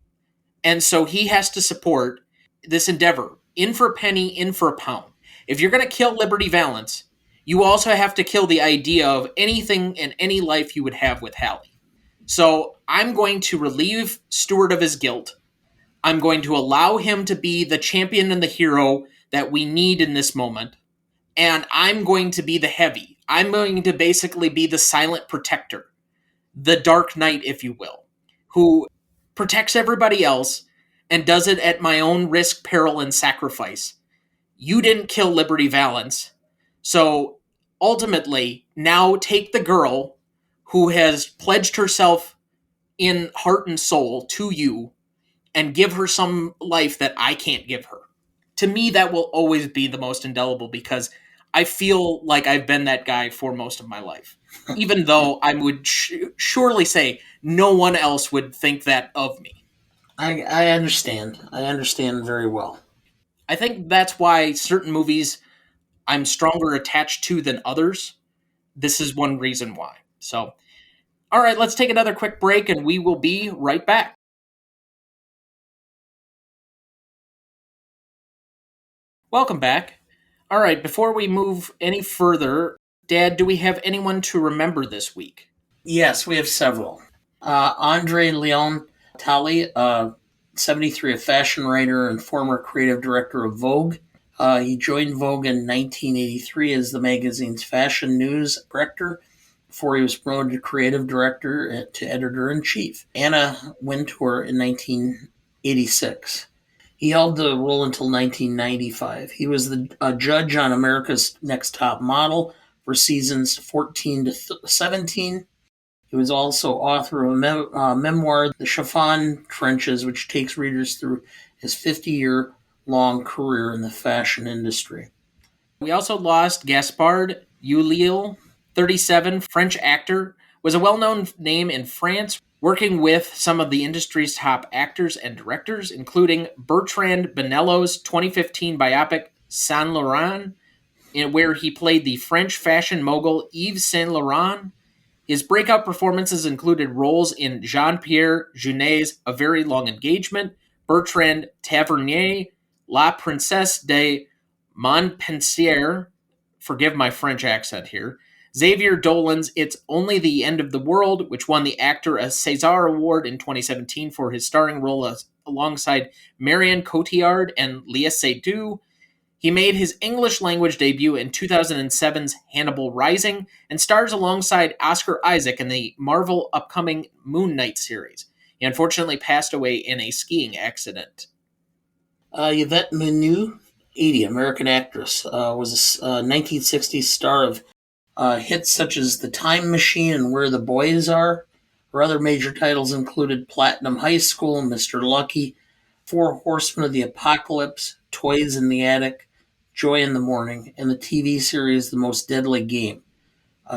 And so he has to support this endeavor, in for a penny, in for a pound. If you're going to kill Liberty Valance, you also have to kill the idea of anything and any life you would have with Hallie. So I'm going to relieve Stewart of his guilt. I'm going to allow him to be the champion and the hero that we need in this moment. And I'm going to be the heavy. I'm going to basically be the silent protector, the Dark Knight, if you will, who protects everybody else and does it at my own risk, peril, and sacrifice. You didn't kill Liberty Valance. So ultimately, now take the girl, who has pledged herself in heart and soul to you and give her some life that I can't give her. To me, that will always be the most indelible because I feel like I've been that guy for most of my life. Even though I would surely say no one else would think that of me. I understand. I understand very well. I think that's why certain movies I'm stronger attached to than others. This is one reason why. So, all right, let's take another quick break and we will be right back. Welcome back. All right, before we move any further, Dad, do we have anyone to remember this week? Yes, we have several. Andre Leon Talley, 73, a fashion writer and former creative director of Vogue. He joined Vogue in 1983 as the magazine's fashion news director before he was promoted to creative director to editor-in-chief. Anna Wintour in 1986. He held the role until 1995. He was a judge on America's Next Top Model for seasons 14 to 17. He was also author of a memoir, The Chiffon Trenches, which takes readers through his 50-year-long career in the fashion industry. We also lost Gaspard Ulliel, 37, French actor, was a well-known name in France, working with some of the industry's top actors and directors, including Bertrand Bonello's 2015 biopic Saint Laurent, where he played the French fashion mogul Yves Saint Laurent. His breakout performances included roles in Jean-Pierre Jeunet's A Very Long Engagement, Bertrand Tavernier, La Princesse de Montpensier, forgive my French accent here, Xavier Dolan's It's Only the End of the World, which won the actor a César Award in 2017 for his starring role alongside Marion Cotillard and Léa Seydoux. He made his English language debut in 2007's Hannibal Rising and stars alongside Oscar Isaac in the Marvel upcoming Moon Knight series. He unfortunately passed away in a skiing accident. Yvette Menu, 80, American actress, was a 1960s star of hits such as The Time Machine and Where the Boys Are. Her other major titles included Platinum High School, Mr. Lucky, Four Horsemen of the Apocalypse, Toys in the Attic, Joy in the Morning, and the TV series The Most Deadly Game.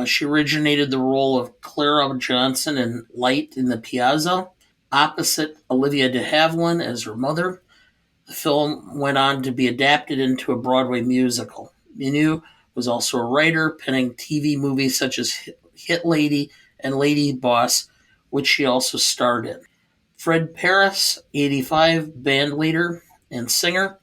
She originated the role of Clara Johnson in Light in the Piazza, opposite Olivia de Havilland as her mother. The film went on to be adapted into a Broadway musical. Minu was also a writer, penning TV movies such as Hit Lady and Lady Boss, which she also starred in. Fred Paris, 85, band leader and singer,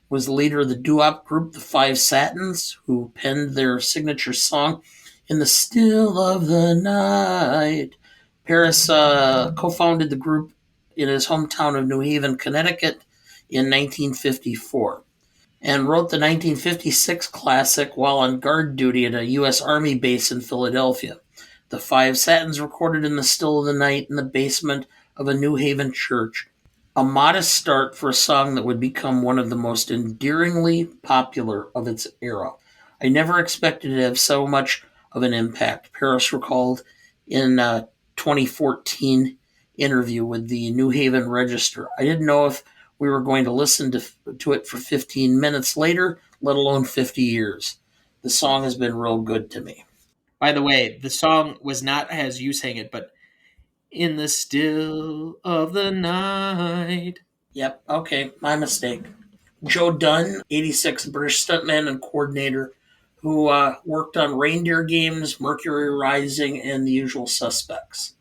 was the leader of the doo-wop group The Five Satins, who penned their signature song In the Still of the Night. Paris co-founded the group in his hometown of New Haven, Connecticut in 1954 and wrote the 1956 classic while on guard duty at a U.S. Army base in Philadelphia. The Five Satins recorded In the Still of the Night in the basement of a New Haven church, a modest start for a song that would become one of the most endearingly popular of its era. I never expected to have so much of an impact, Paris recalled in a 2014 interview with the New Haven Register. I didn't know if we were going to listen to it for 15 minutes later, let alone 50 years. The song has been real good to me. By the way, the song was not as you sang it, but In the Still of the Night. Yep, okay, my mistake. Joe Dunn, 86, British stuntman and coordinator who worked on Reindeer Games, Mercury Rising, and The Usual Suspects.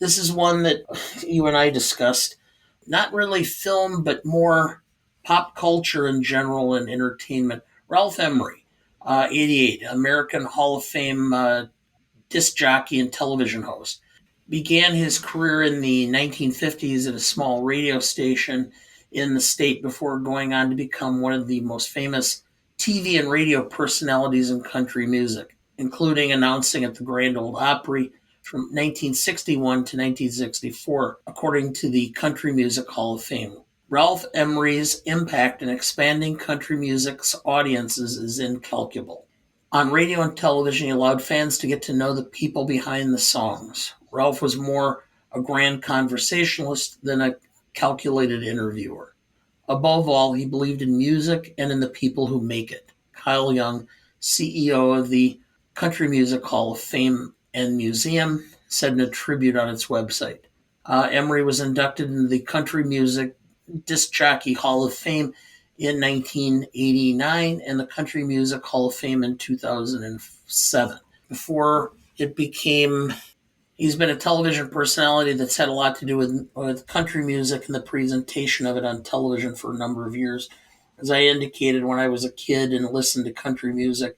This is one that you and I discussed. Not really film, but more pop culture in general and entertainment. Ralph Emery, 88, American Hall of Fame disc jockey and television host. Began his career in the 1950s at a small radio station in the state before going on to become one of the most famous TV and radio personalities in country music, including announcing at the Grand Ole Opry from 1961 to 1964, according to the Country Music Hall of Fame. Ralph Emery's impact in expanding country music's audiences is incalculable. On radio and television, he allowed fans to get to know the people behind the songs. Ralph was more a grand conversationalist than a calculated interviewer. Above all, he believed in music and in the people who make it. Kyle Young, CEO of the Country Music Hall of Fame and Museum, said in a tribute on its website. Emery was inducted into the Country Music Disc Jockey Hall of Fame in 1989 and the Country Music Hall of Fame in 2007. Before it became, he's been a television personality that's had a lot to do with country music and the presentation of it on television for a number of years. As I indicated, when I was a kid and listened to country music,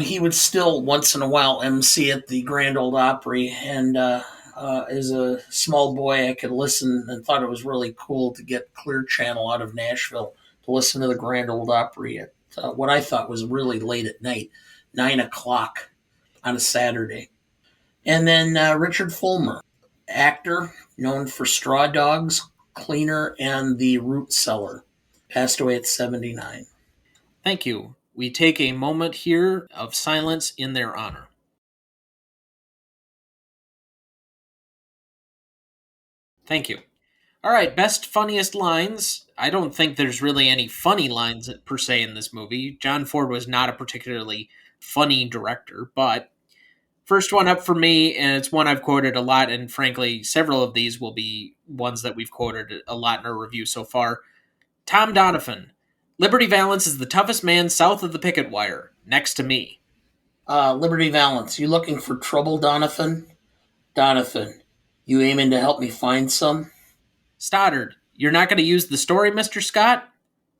he would still once in a while MC at the Grand Ole Opry, and as a small boy, I could listen and thought it was really cool to get Clear Channel out of Nashville to listen to the Grand Ole Opry at what I thought was really late at night, 9 o'clock on a Saturday. And then Richard Fulmer, actor known for Straw Dogs, Cleaner, and The Root Cellar, passed away at 79. Thank you. We take a moment here of silence in their honor. Thank you. All right, best funniest lines. I don't think there's really any funny lines per se in this movie. John Ford was not a particularly funny director, but first one up for me, and it's one I've quoted a lot, and frankly, several of these will be ones that we've quoted a lot in our review so far. Tom Doniphon. Liberty Valance is the toughest man south of the picket wire, next to me. Liberty Valance, you looking for trouble, Doniphon? Doniphon, you aiming to help me find some? Stoddard. You're not going to use the story, Mr. Scott?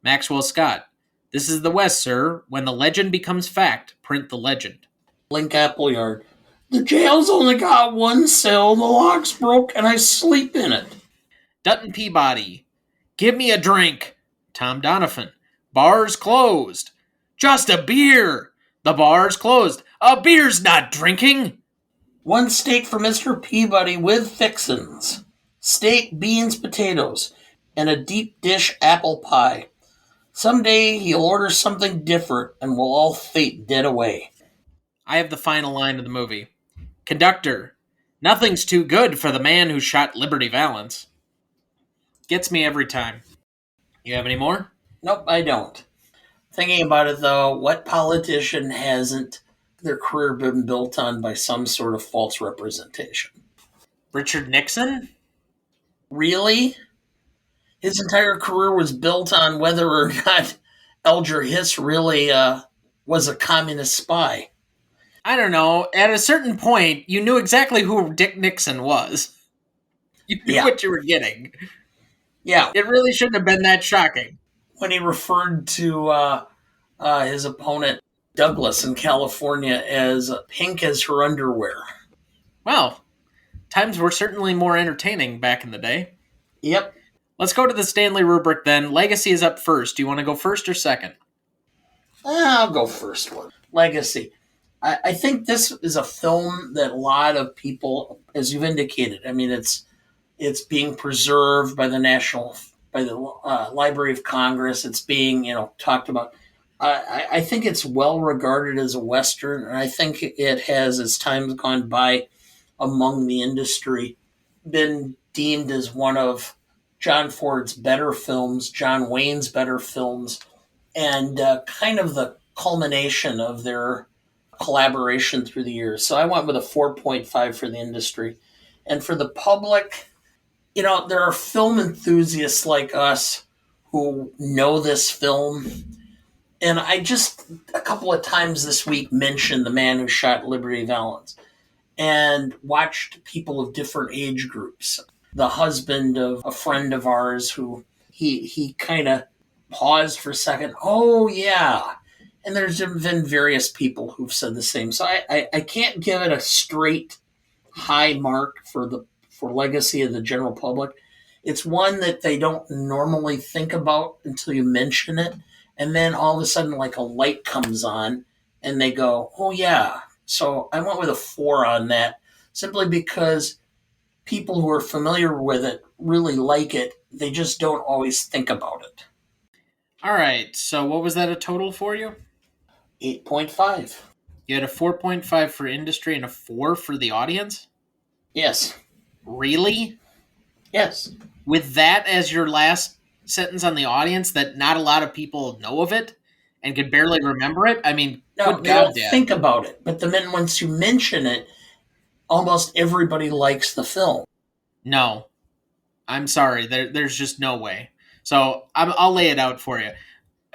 Maxwell Scott. This is the West, sir. When the legend becomes fact, print the legend. Link Appleyard. The jail's only got one cell, the lock's broke, and I sleep in it. Dutton Peabody. Give me a drink. Tom Doniphon. Bar's closed. Just a beer. The bar's closed. A beer's not drinking. One steak for Mr. Peabody with fixins. Steak, beans, potatoes, and a deep dish apple pie. Someday he'll order something different and we'll all fade dead away. I have the final line of the movie. Conductor. Nothing's too good for the man who shot Liberty Valance. Gets me every time. You have any more? Nope, I don't. Thinking about it though, what politician hasn't their career been built on by some sort of false representation? Richard Nixon? Really? His entire career was built on whether or not Elger Hiss really was a communist spy. I don't know. At a certain point, you knew exactly who Dick Nixon was. You knew what you were getting. Yeah. It really shouldn't have been that shocking. When he referred to his opponent, Douglas in California, as pink as her underwear. Well, times were certainly more entertaining back in the day. Yep. Let's go to the Stanley rubric then. Legacy is up first. Do you want to go first or second? I'll go first one. Legacy. I think this is a film that a lot of people, as you've indicated, I mean, it's being preserved by the Library of Congress. It's being, talked about. I think it's well regarded as a Western, and I think it has, as time's gone by among the industry, been deemed as one of John Ford's better films, John Wayne's better films, and kind of the culmination of their collaboration through the years. So I went with a 4.5 for the industry. And for the public, there are film enthusiasts like us who know this film. And I just, a couple of times this week, mentioned The Man Who Shot Liberty Valance and watched people of different age groups. The husband of a friend of ours who he kind of paused for a second. Oh, yeah. And there's been various people who've said the same. So I can't give it a straight high mark for legacy of the general public. It's one that they don't normally think about until you mention it. And then all of a sudden, like a light comes on and they go, oh, yeah. So I went with a 4 on that simply because people who are familiar with it really like it. They just don't always think about it. All right. So what was that a total for you? 8.5. You had a 4.5 for industry and a 4 for the audience? Yes. Really? Yes. With that as your last sentence on the audience, that not a lot of people know of it and can barely remember it? I mean, No, good they God, don't Dad. think about it. But the minute once you mention it, almost everybody likes the film. No. I'm sorry. There's just no way. So I'll lay it out for you.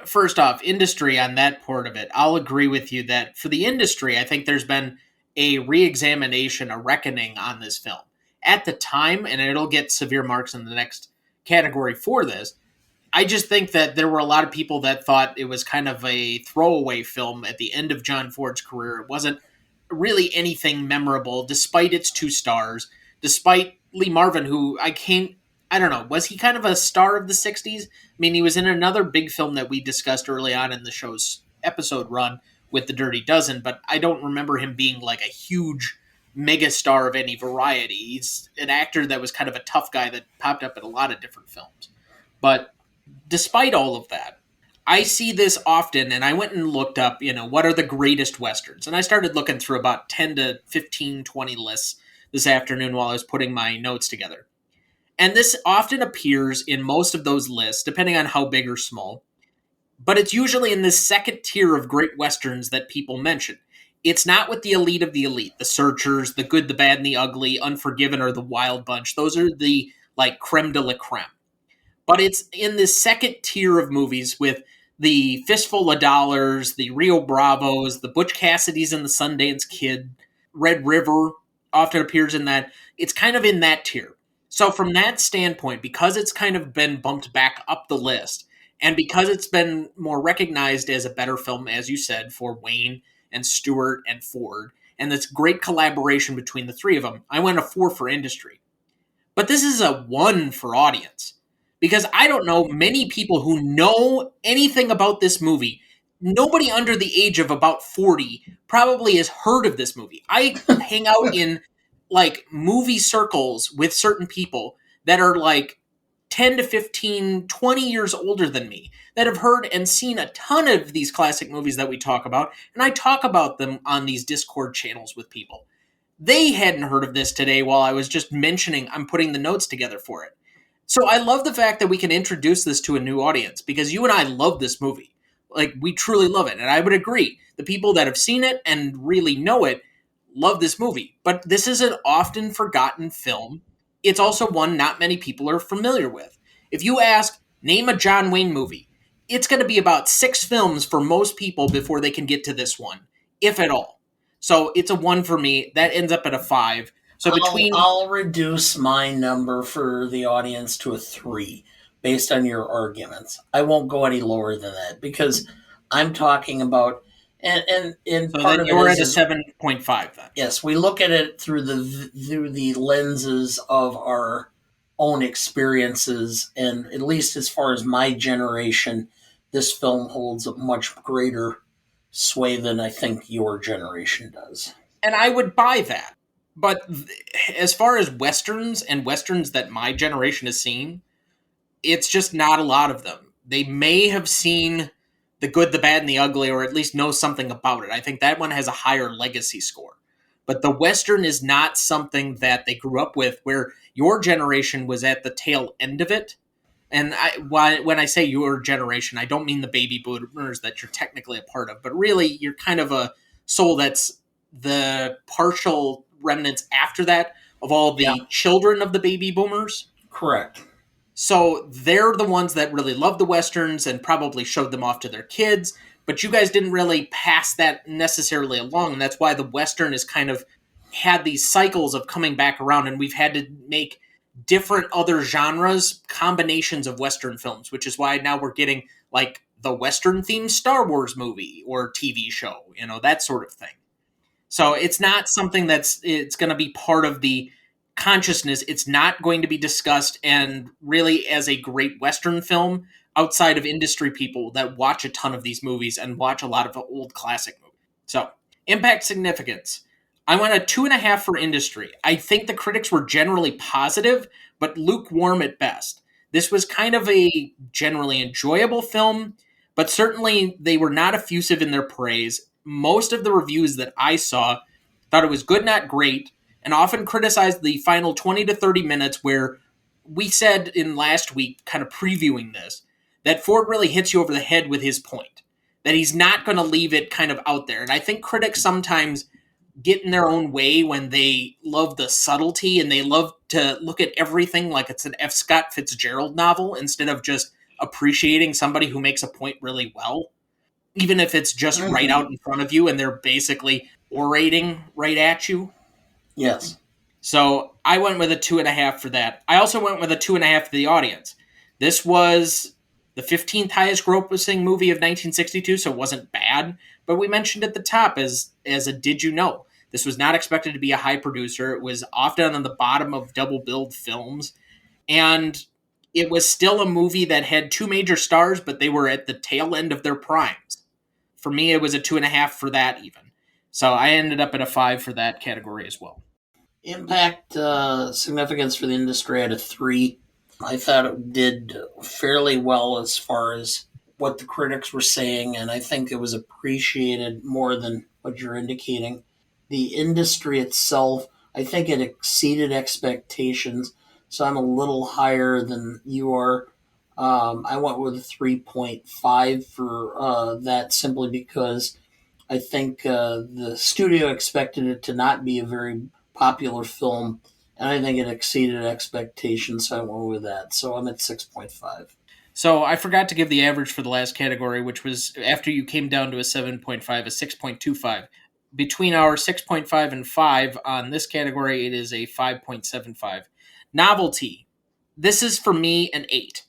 First off, industry on that part of it, I'll agree with you that for the industry, I think there's been a re-examination, a reckoning on this film. At the time, and it'll get severe marks in the next category for this, I just think that there were a lot of people that thought it was kind of a throwaway film at the end of John Ford's career. It wasn't really anything memorable, despite its 2 stars, despite Lee Marvin, who I don't know, was he kind of a star of the 60s? I mean, he was in another big film that we discussed early on in the show's episode run with The Dirty Dozen, but I don't remember him being like a huge mega star of any variety. He's an actor that was kind of a tough guy that popped up in a lot of different films. But despite all of that, I see this often, and I went and looked up, what are the greatest Westerns? And I started looking through about 10 to 15, 20 lists this afternoon while I was putting my notes together. And this often appears in most of those lists, depending on how big or small. But it's usually in this second tier of great Westerns that people mention. It's not with the elite of the elite, the Searchers, the Good, the Bad, and the Ugly, Unforgiven, or the Wild Bunch. Those are the, creme de la creme. But it's in this second tier of movies with the Fistful of Dollars, the Rio Bravos, the Butch Cassidys and the Sundance Kid, Red River often appears in that. It's kind of in that tier. So from that standpoint, because it's kind of been bumped back up the list, and because it's been more recognized as a better film, as you said, for Wayne and Stewart and Ford, and this great collaboration between the three of them, I went a 4 for industry. But this is a 1 for audience. Because I don't know many people who know anything about this movie. Nobody under the age of about 40 probably has heard of this movie. I hang out in movie circles with certain people that are 10 to 15, 20 years older than me that have heard and seen a ton of these classic movies that we talk about. And I talk about them on these Discord channels with people. They hadn't heard of this today while I was just mentioning I'm putting the notes together for it. So I love the fact that we can introduce this to a new audience because you and I love this movie. We truly love it. And I would agree. The people that have seen it and really know it love this movie. But this is an often forgotten film. It's also one not many people are familiar with. If you ask, name a John Wayne movie, it's going to be about 6 films for most people before they can get to this one, if at all. So it's a 1 for me. That ends up at a 5. So I'll reduce my number for the audience to a 3 based on your arguments. I won't go any lower than that because I'm talking about and so part then of you're it at a 7.5 then. yes, we look at it through the lenses of our own experiences, and at least as far as my generation, this film holds a much greater sway than I think your generation does. And I would buy that. But as far as Westerns and Westerns that my generation has seen, it's just not a lot of them. They may have seen The Good, the Bad, and the Ugly, or at least know something about it. I think that one has a higher legacy score. But the Western is not something that they grew up with, where your generation was at the tail end of it. And when I say your generation, I don't mean the baby boomers that you're technically a part of, but really you're kind of a soul that's the partial remnants after that of all the children of the baby boomers. Correct. So they're the ones that really love the Westerns and probably showed them off to their kids, but you guys didn't really pass that necessarily along, and that's why the Western has kind of had these cycles of coming back around, and we've had to make different other genres, combinations of Western films, which is why now we're getting the Western-themed Star Wars movie or TV show, that sort of thing. So it's not something it's going to be part of the consciousness. It's not going to be discussed and really as a great Western film outside of industry people that watch a ton of these movies and watch a lot of old classic movies. So impact significance. I went a 2.5 for industry. I think the critics were generally positive, but lukewarm at best. This was kind of a generally enjoyable film, but certainly they were not effusive in their praise. Most of the reviews that I saw thought it was good, not great, and often criticized the final 20 to 30 minutes where we said in last week, kind of previewing this, that Ford really hits you over the head with his point, that he's not going to leave it kind of out there. And I think critics sometimes get in their own way when they love the subtlety and they love to look at everything like it's an F. Scott Fitzgerald novel instead of just appreciating somebody who makes a point really well, even if it's just right out in front of you and they're basically orating right at you. Yes. So I went with a 2.5 for that. I also went with a 2.5 for the audience. This was the 15th highest grossing movie of 1962, so it wasn't bad. But we mentioned at the top as a did you know. This was not expected to be a high producer. It was often on the bottom of double billed films. And it was still a movie that had two major stars, but they were at the tail end of their primes. For me, it was a 2.5 for that even. So I ended up at a 5 for that category as well. Impact, significance for the industry at a 3. I thought it did fairly well as far as what the critics were saying, and I think it was appreciated more than what you're indicating. The industry itself, I think it exceeded expectations, so I'm a little higher than you are. I went with a 3.5 for that simply because I think the studio expected it to not be a very popular film, and I think it exceeded expectations, so I went with that. So I'm at 6.5. So I forgot to give the average for the last category, which was after you came down to a 7.5, a 6.25. Between our 6.5 and 5 on this category, it is a 5.75. Novelty. This is for me an 8.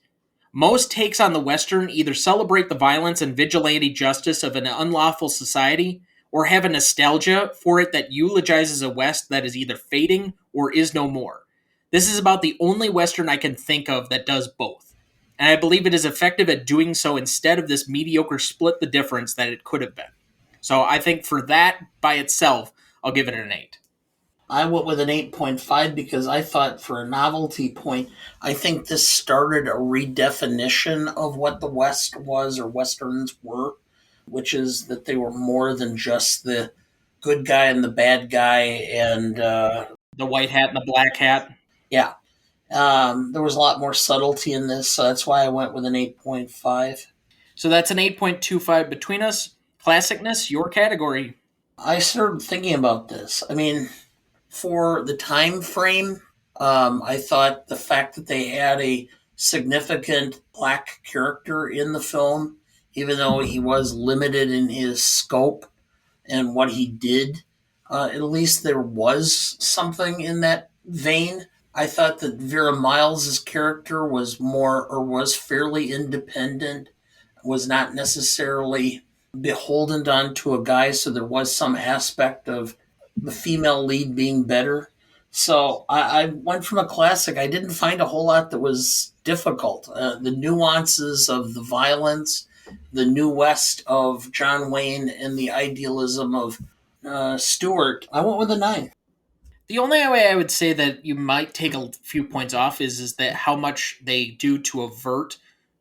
Most takes on the Western either celebrate the violence and vigilante justice of an unlawful society or have a nostalgia for it that eulogizes a West that is either fading or is no more. This is about the only Western I can think of that does both. And I believe it is effective at doing so instead of this mediocre split the difference that it could have been. So I think for that by itself, I'll give it an 8. I went with an 8.5 because I thought for a novelty point, I think this started a redefinition of what the West was or Westerns were, which is that they were more than just the good guy and the bad guy and The white hat and the black hat. yeah. There was a lot more subtlety in this, so that's why I went with an 8.5. So that's an 8.25 between us. Classicness, your category. I started thinking about this. I mean, for the time frame, I thought the fact that they had a significant black character in the film, even though he was limited in his scope and what he did, at least there was something in that vein. I thought that Vera Miles' character was was fairly independent, was not necessarily beholden onto a guy, so there was some aspect of the female lead being better. So I went from a classic. I didn't find a whole lot that was difficult. The nuances of the violence, the New West of John Wayne, and the idealism of Stewart. I went with a 9. The only way I would say that you might take a few points off is that how much they do to avert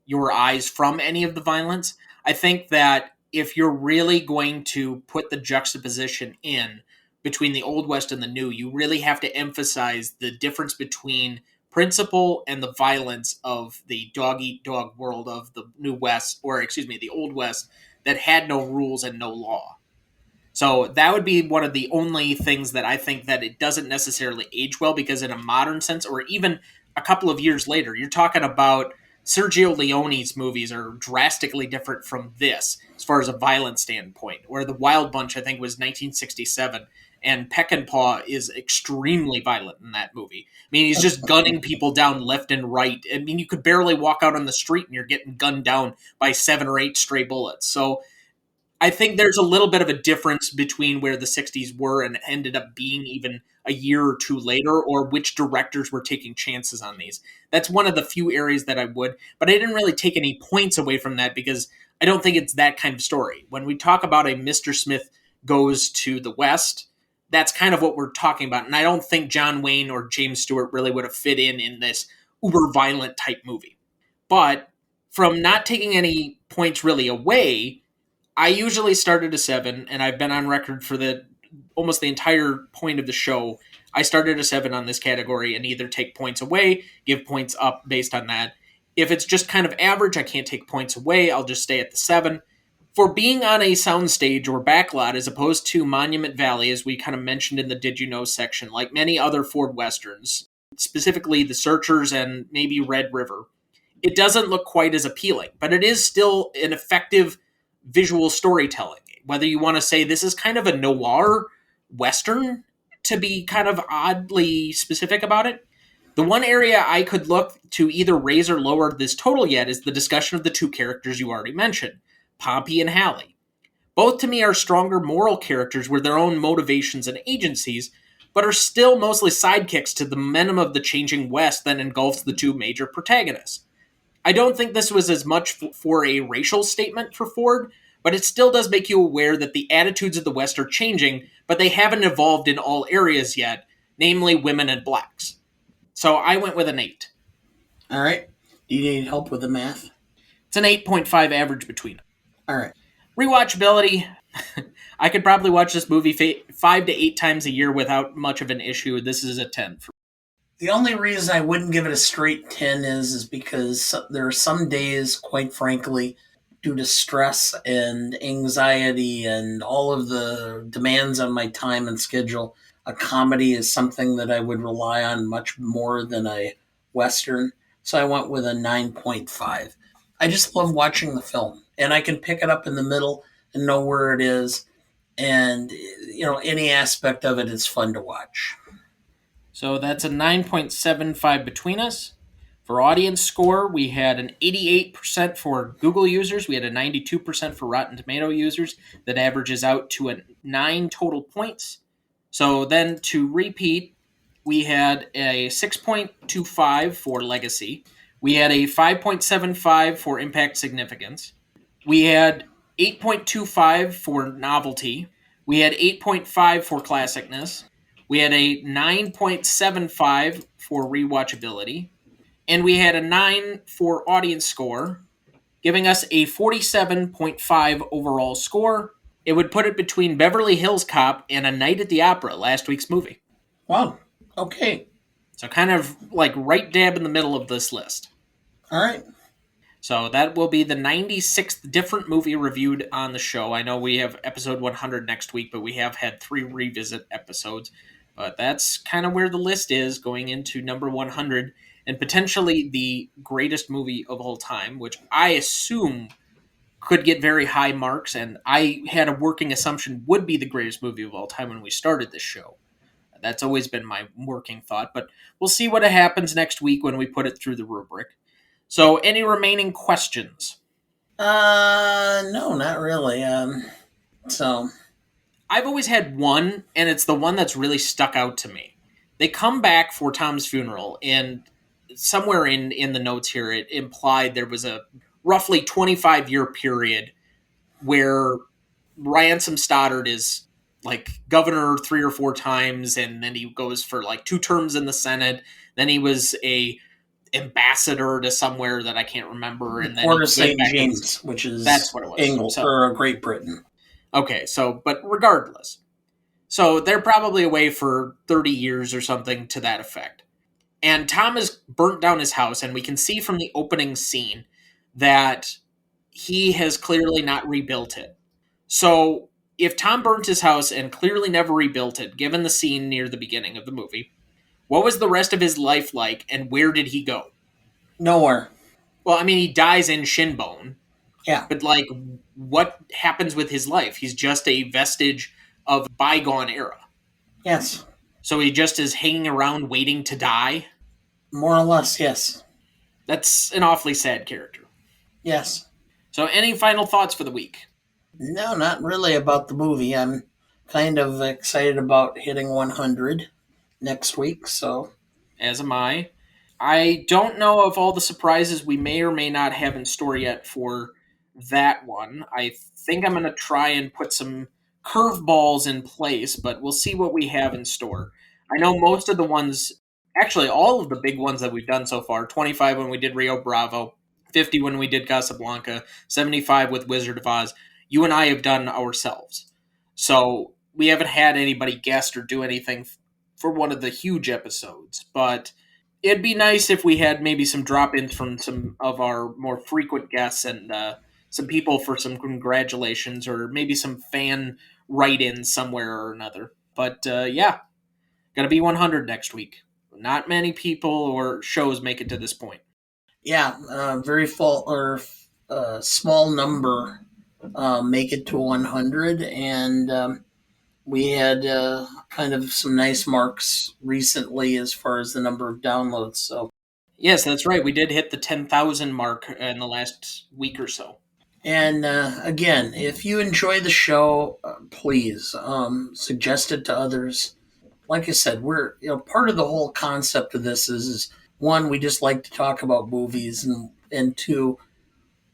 your eyes from any of the violence. I think that if you're really going to put the juxtaposition in between the Old West and the New, you really have to emphasize the difference between principle and the violence of the dog eat dog world of the New West, or excuse me, the Old West that had no rules and no law. So that would be one of the only things that I think that it doesn't necessarily age well, because in a modern sense, or even a couple of years later, you're talking about Sergio Leone's movies are drastically different from this as far as a violent standpoint, where The Wild Bunch, I think, was 1967, and Peckinpah is extremely violent in that movie. I mean, he's just gunning people down left and right. I mean, you could barely walk out on the street and you're getting gunned down by 7 or 8 stray bullets. So I think there's a little bit of a difference between where the 60s were and ended up being even a year or two later, or which directors were taking chances on these. That's one of the few areas that I would, but I didn't really take any points away from that because I don't think it's that kind of story. When we talk about a Mr. Smith goes to the West, that's kind of what we're talking about. And I don't think John Wayne or James Stewart really would have fit in this uber violent type movie. But from not taking any points really away, I usually start at a 7, and I've been on record for almost the entire point of the show. I started a 7 on this category and either take points away, give points up based on that. If it's just kind of average, I can't take points away. I'll just stay at the 7. For being on a soundstage or backlot as opposed to Monument Valley, as we kind of mentioned in the Did You Know section, like many other Ford Westerns, specifically The Searchers and maybe Red River, it doesn't look quite as appealing, but it is still an effective visual storytelling. Whether you want to say this is kind of a noir Western, to be kind of oddly specific about it, the one area I could look to either raise or lower this total yet is the discussion of the two characters you already mentioned, Pompey and Hallie. Both to me are stronger moral characters with their own motivations and agencies, but are still mostly sidekicks to the momentum of the changing West that engulfs the two major protagonists. I don't think this was as much for a racial statement for Ford, but it still does make you aware that the attitudes of the West are changing, but they haven't evolved in all areas yet, namely women and blacks. So I went with an 8. All right. Do you need help with the math? It's an 8.5 average between them. All right. Rewatchability. I could probably watch this movie 5 to 8 times a year without much of an issue. This is a 10. The only reason I wouldn't give it a straight 10 is because there are some days, quite frankly, due to stress and anxiety and all of the demands on my time and schedule, a comedy is something that I would rely on much more than a Western. So I went with a 9.5. I just love watching the film, and I can pick it up in the middle and know where it is. And, any aspect of it is fun to watch. So that's a 9.75 between us. For audience score, we had an 88% for Google users. We had a 92% for Rotten Tomato users. That averages out to a 9 total points. So then to repeat, we had a 6.25 for Legacy. We had a 5.75 for Impact Significance. We had 8.25 for Novelty. We had 8.5 for Classicness. We had a 9.75 for Rewatchability. And we had a 9 for Audience Score, giving us a 47.5 overall score. It would put it between Beverly Hills Cop and A Night at the Opera, last week's movie. Wow. Okay. So kind of like right dab in the middle of this list. All right. So that will be the 96th different movie reviewed on the show. I know we have episode 100 next week, but we have had 3 revisit episodes. But that's kind of where the list is going into number 100 and potentially the greatest movie of all time, which I assume could get very high marks, and I had a working assumption would be the greatest movie of all time when we started this show. That's always been my working thought, but we'll see what happens next week when we put it through the rubric. So, any remaining questions? No, not really. I've always had one, and it's the one that's really stuck out to me. They come back for Tom's funeral, and somewhere in the notes here, it implied there was a roughly 25-year period where Ransom Stoddard is like governor 3 or 4 times, and then he goes for like 2 terms in the Senate. Then he was a ambassador to somewhere that I can't remember, and then Port of St. James, which is that's what it was. England or Great Britain. Okay, but regardless, so they're probably away for 30 years or something to that effect. And Tom has burnt down his house, and we can see from the opening scene that he has clearly not rebuilt it. So if Tom burnt his house and clearly never rebuilt it, given the scene near the beginning of the movie, what was the rest of his life like, and where did he go? Nowhere. Well, I mean, he dies in Shinbone. Yeah. But, like, what happens with his life? He's just a vestige of bygone era. Yes. So he just is hanging around waiting to die? More or less, yes. That's an awfully sad character. Yes. So any final thoughts for the week? No, not really about the movie. I'm kind of excited about hitting 100 next week, so. As am I. I don't know of all the surprises we may or may not have in store yet for that one. I think I'm going to try and put some curveballs in place, but we'll see what we have in store. I know most of the ones, actually all of the big ones that we've done so far, 25 when we did Rio Bravo, 50 when we did Casablanca, 75 with Wizard of Oz. You and I have done ourselves. So we haven't had anybody guest or do anything for one of the huge episodes. But it'd be nice if we had maybe some drop-ins from some of our more frequent guests and some people for some congratulations or maybe some fan write-ins somewhere or another. But yeah, gonna be 100 next week. Not many people or shows make it to this point. Yeah, very full or small number make it to 100, and we had kind of some nice marks recently as far as the number of downloads. So Yes, that's right. We did hit the 10,000 mark in the last week or so. And again, if you enjoy the show, please suggest it to others. Like I said, we're part of the whole concept of this is one, we just like to talk about movies, and two,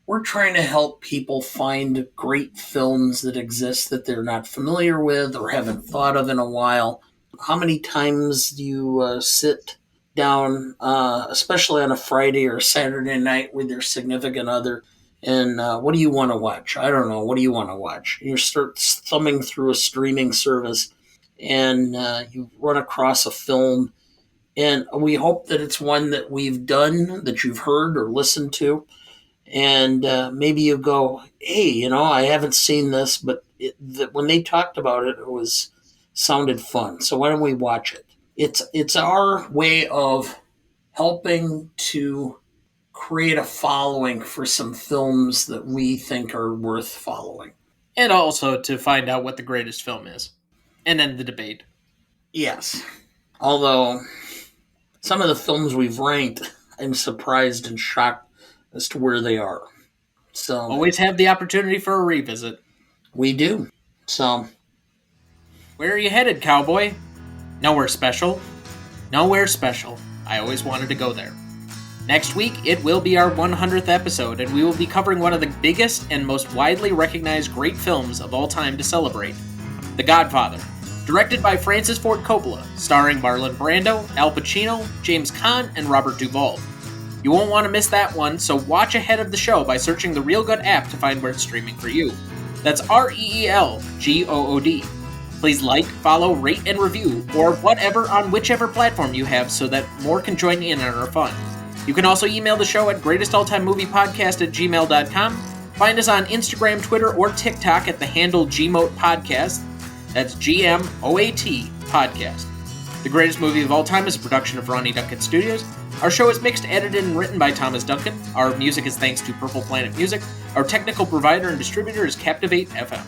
we're trying to help people find great films that exist that they're not familiar with or haven't thought of in a while. How many times do you sit down, especially on a Friday or Saturday night with your significant other, and what do you want to watch? I don't know. What do you want to watch? You start thumbing through a streaming service, and you run across a film, and we hope that it's one that we've done, that you've heard or listened to, and maybe you go, hey, I haven't seen this, but when they talked about it, it was sounded fun. So why don't we watch it? It's our way of helping to create a following for some films that we think are worth following. And also to find out what the greatest film is. And then the debate. Yes. Although some of the films we've ranked, I'm surprised and shocked as to where they are. So always have the opportunity for a revisit. We do. So where are you headed, cowboy? Nowhere special. Nowhere special. I always wanted to go there. Next week, it will be our 100th episode, and we will be covering one of the biggest and most widely recognized great films of all time to celebrate, The Godfather, directed by Francis Ford Coppola, starring Marlon Brando, Al Pacino, James Caan, and Robert Duvall. You won't want to miss that one, so watch ahead of the show by searching the Real Good app to find where it's streaming for you. That's REELGOOD. Please like, follow, rate, and review, or whatever on whichever platform you have so that more can join in on our fun. You can also email the show at greatestalltimemoviepodcast@gmail.com. Find us on Instagram, Twitter, or TikTok at the handle GMOAT Podcast. That's GMOAT Podcast. The Greatest Movie of All Time is a production of Ronnie Duncan Studios. Our show is mixed, edited, and written by Thomas Duncan. Our music is thanks to Purple Planet Music. Our technical provider and distributor is Captivate FM.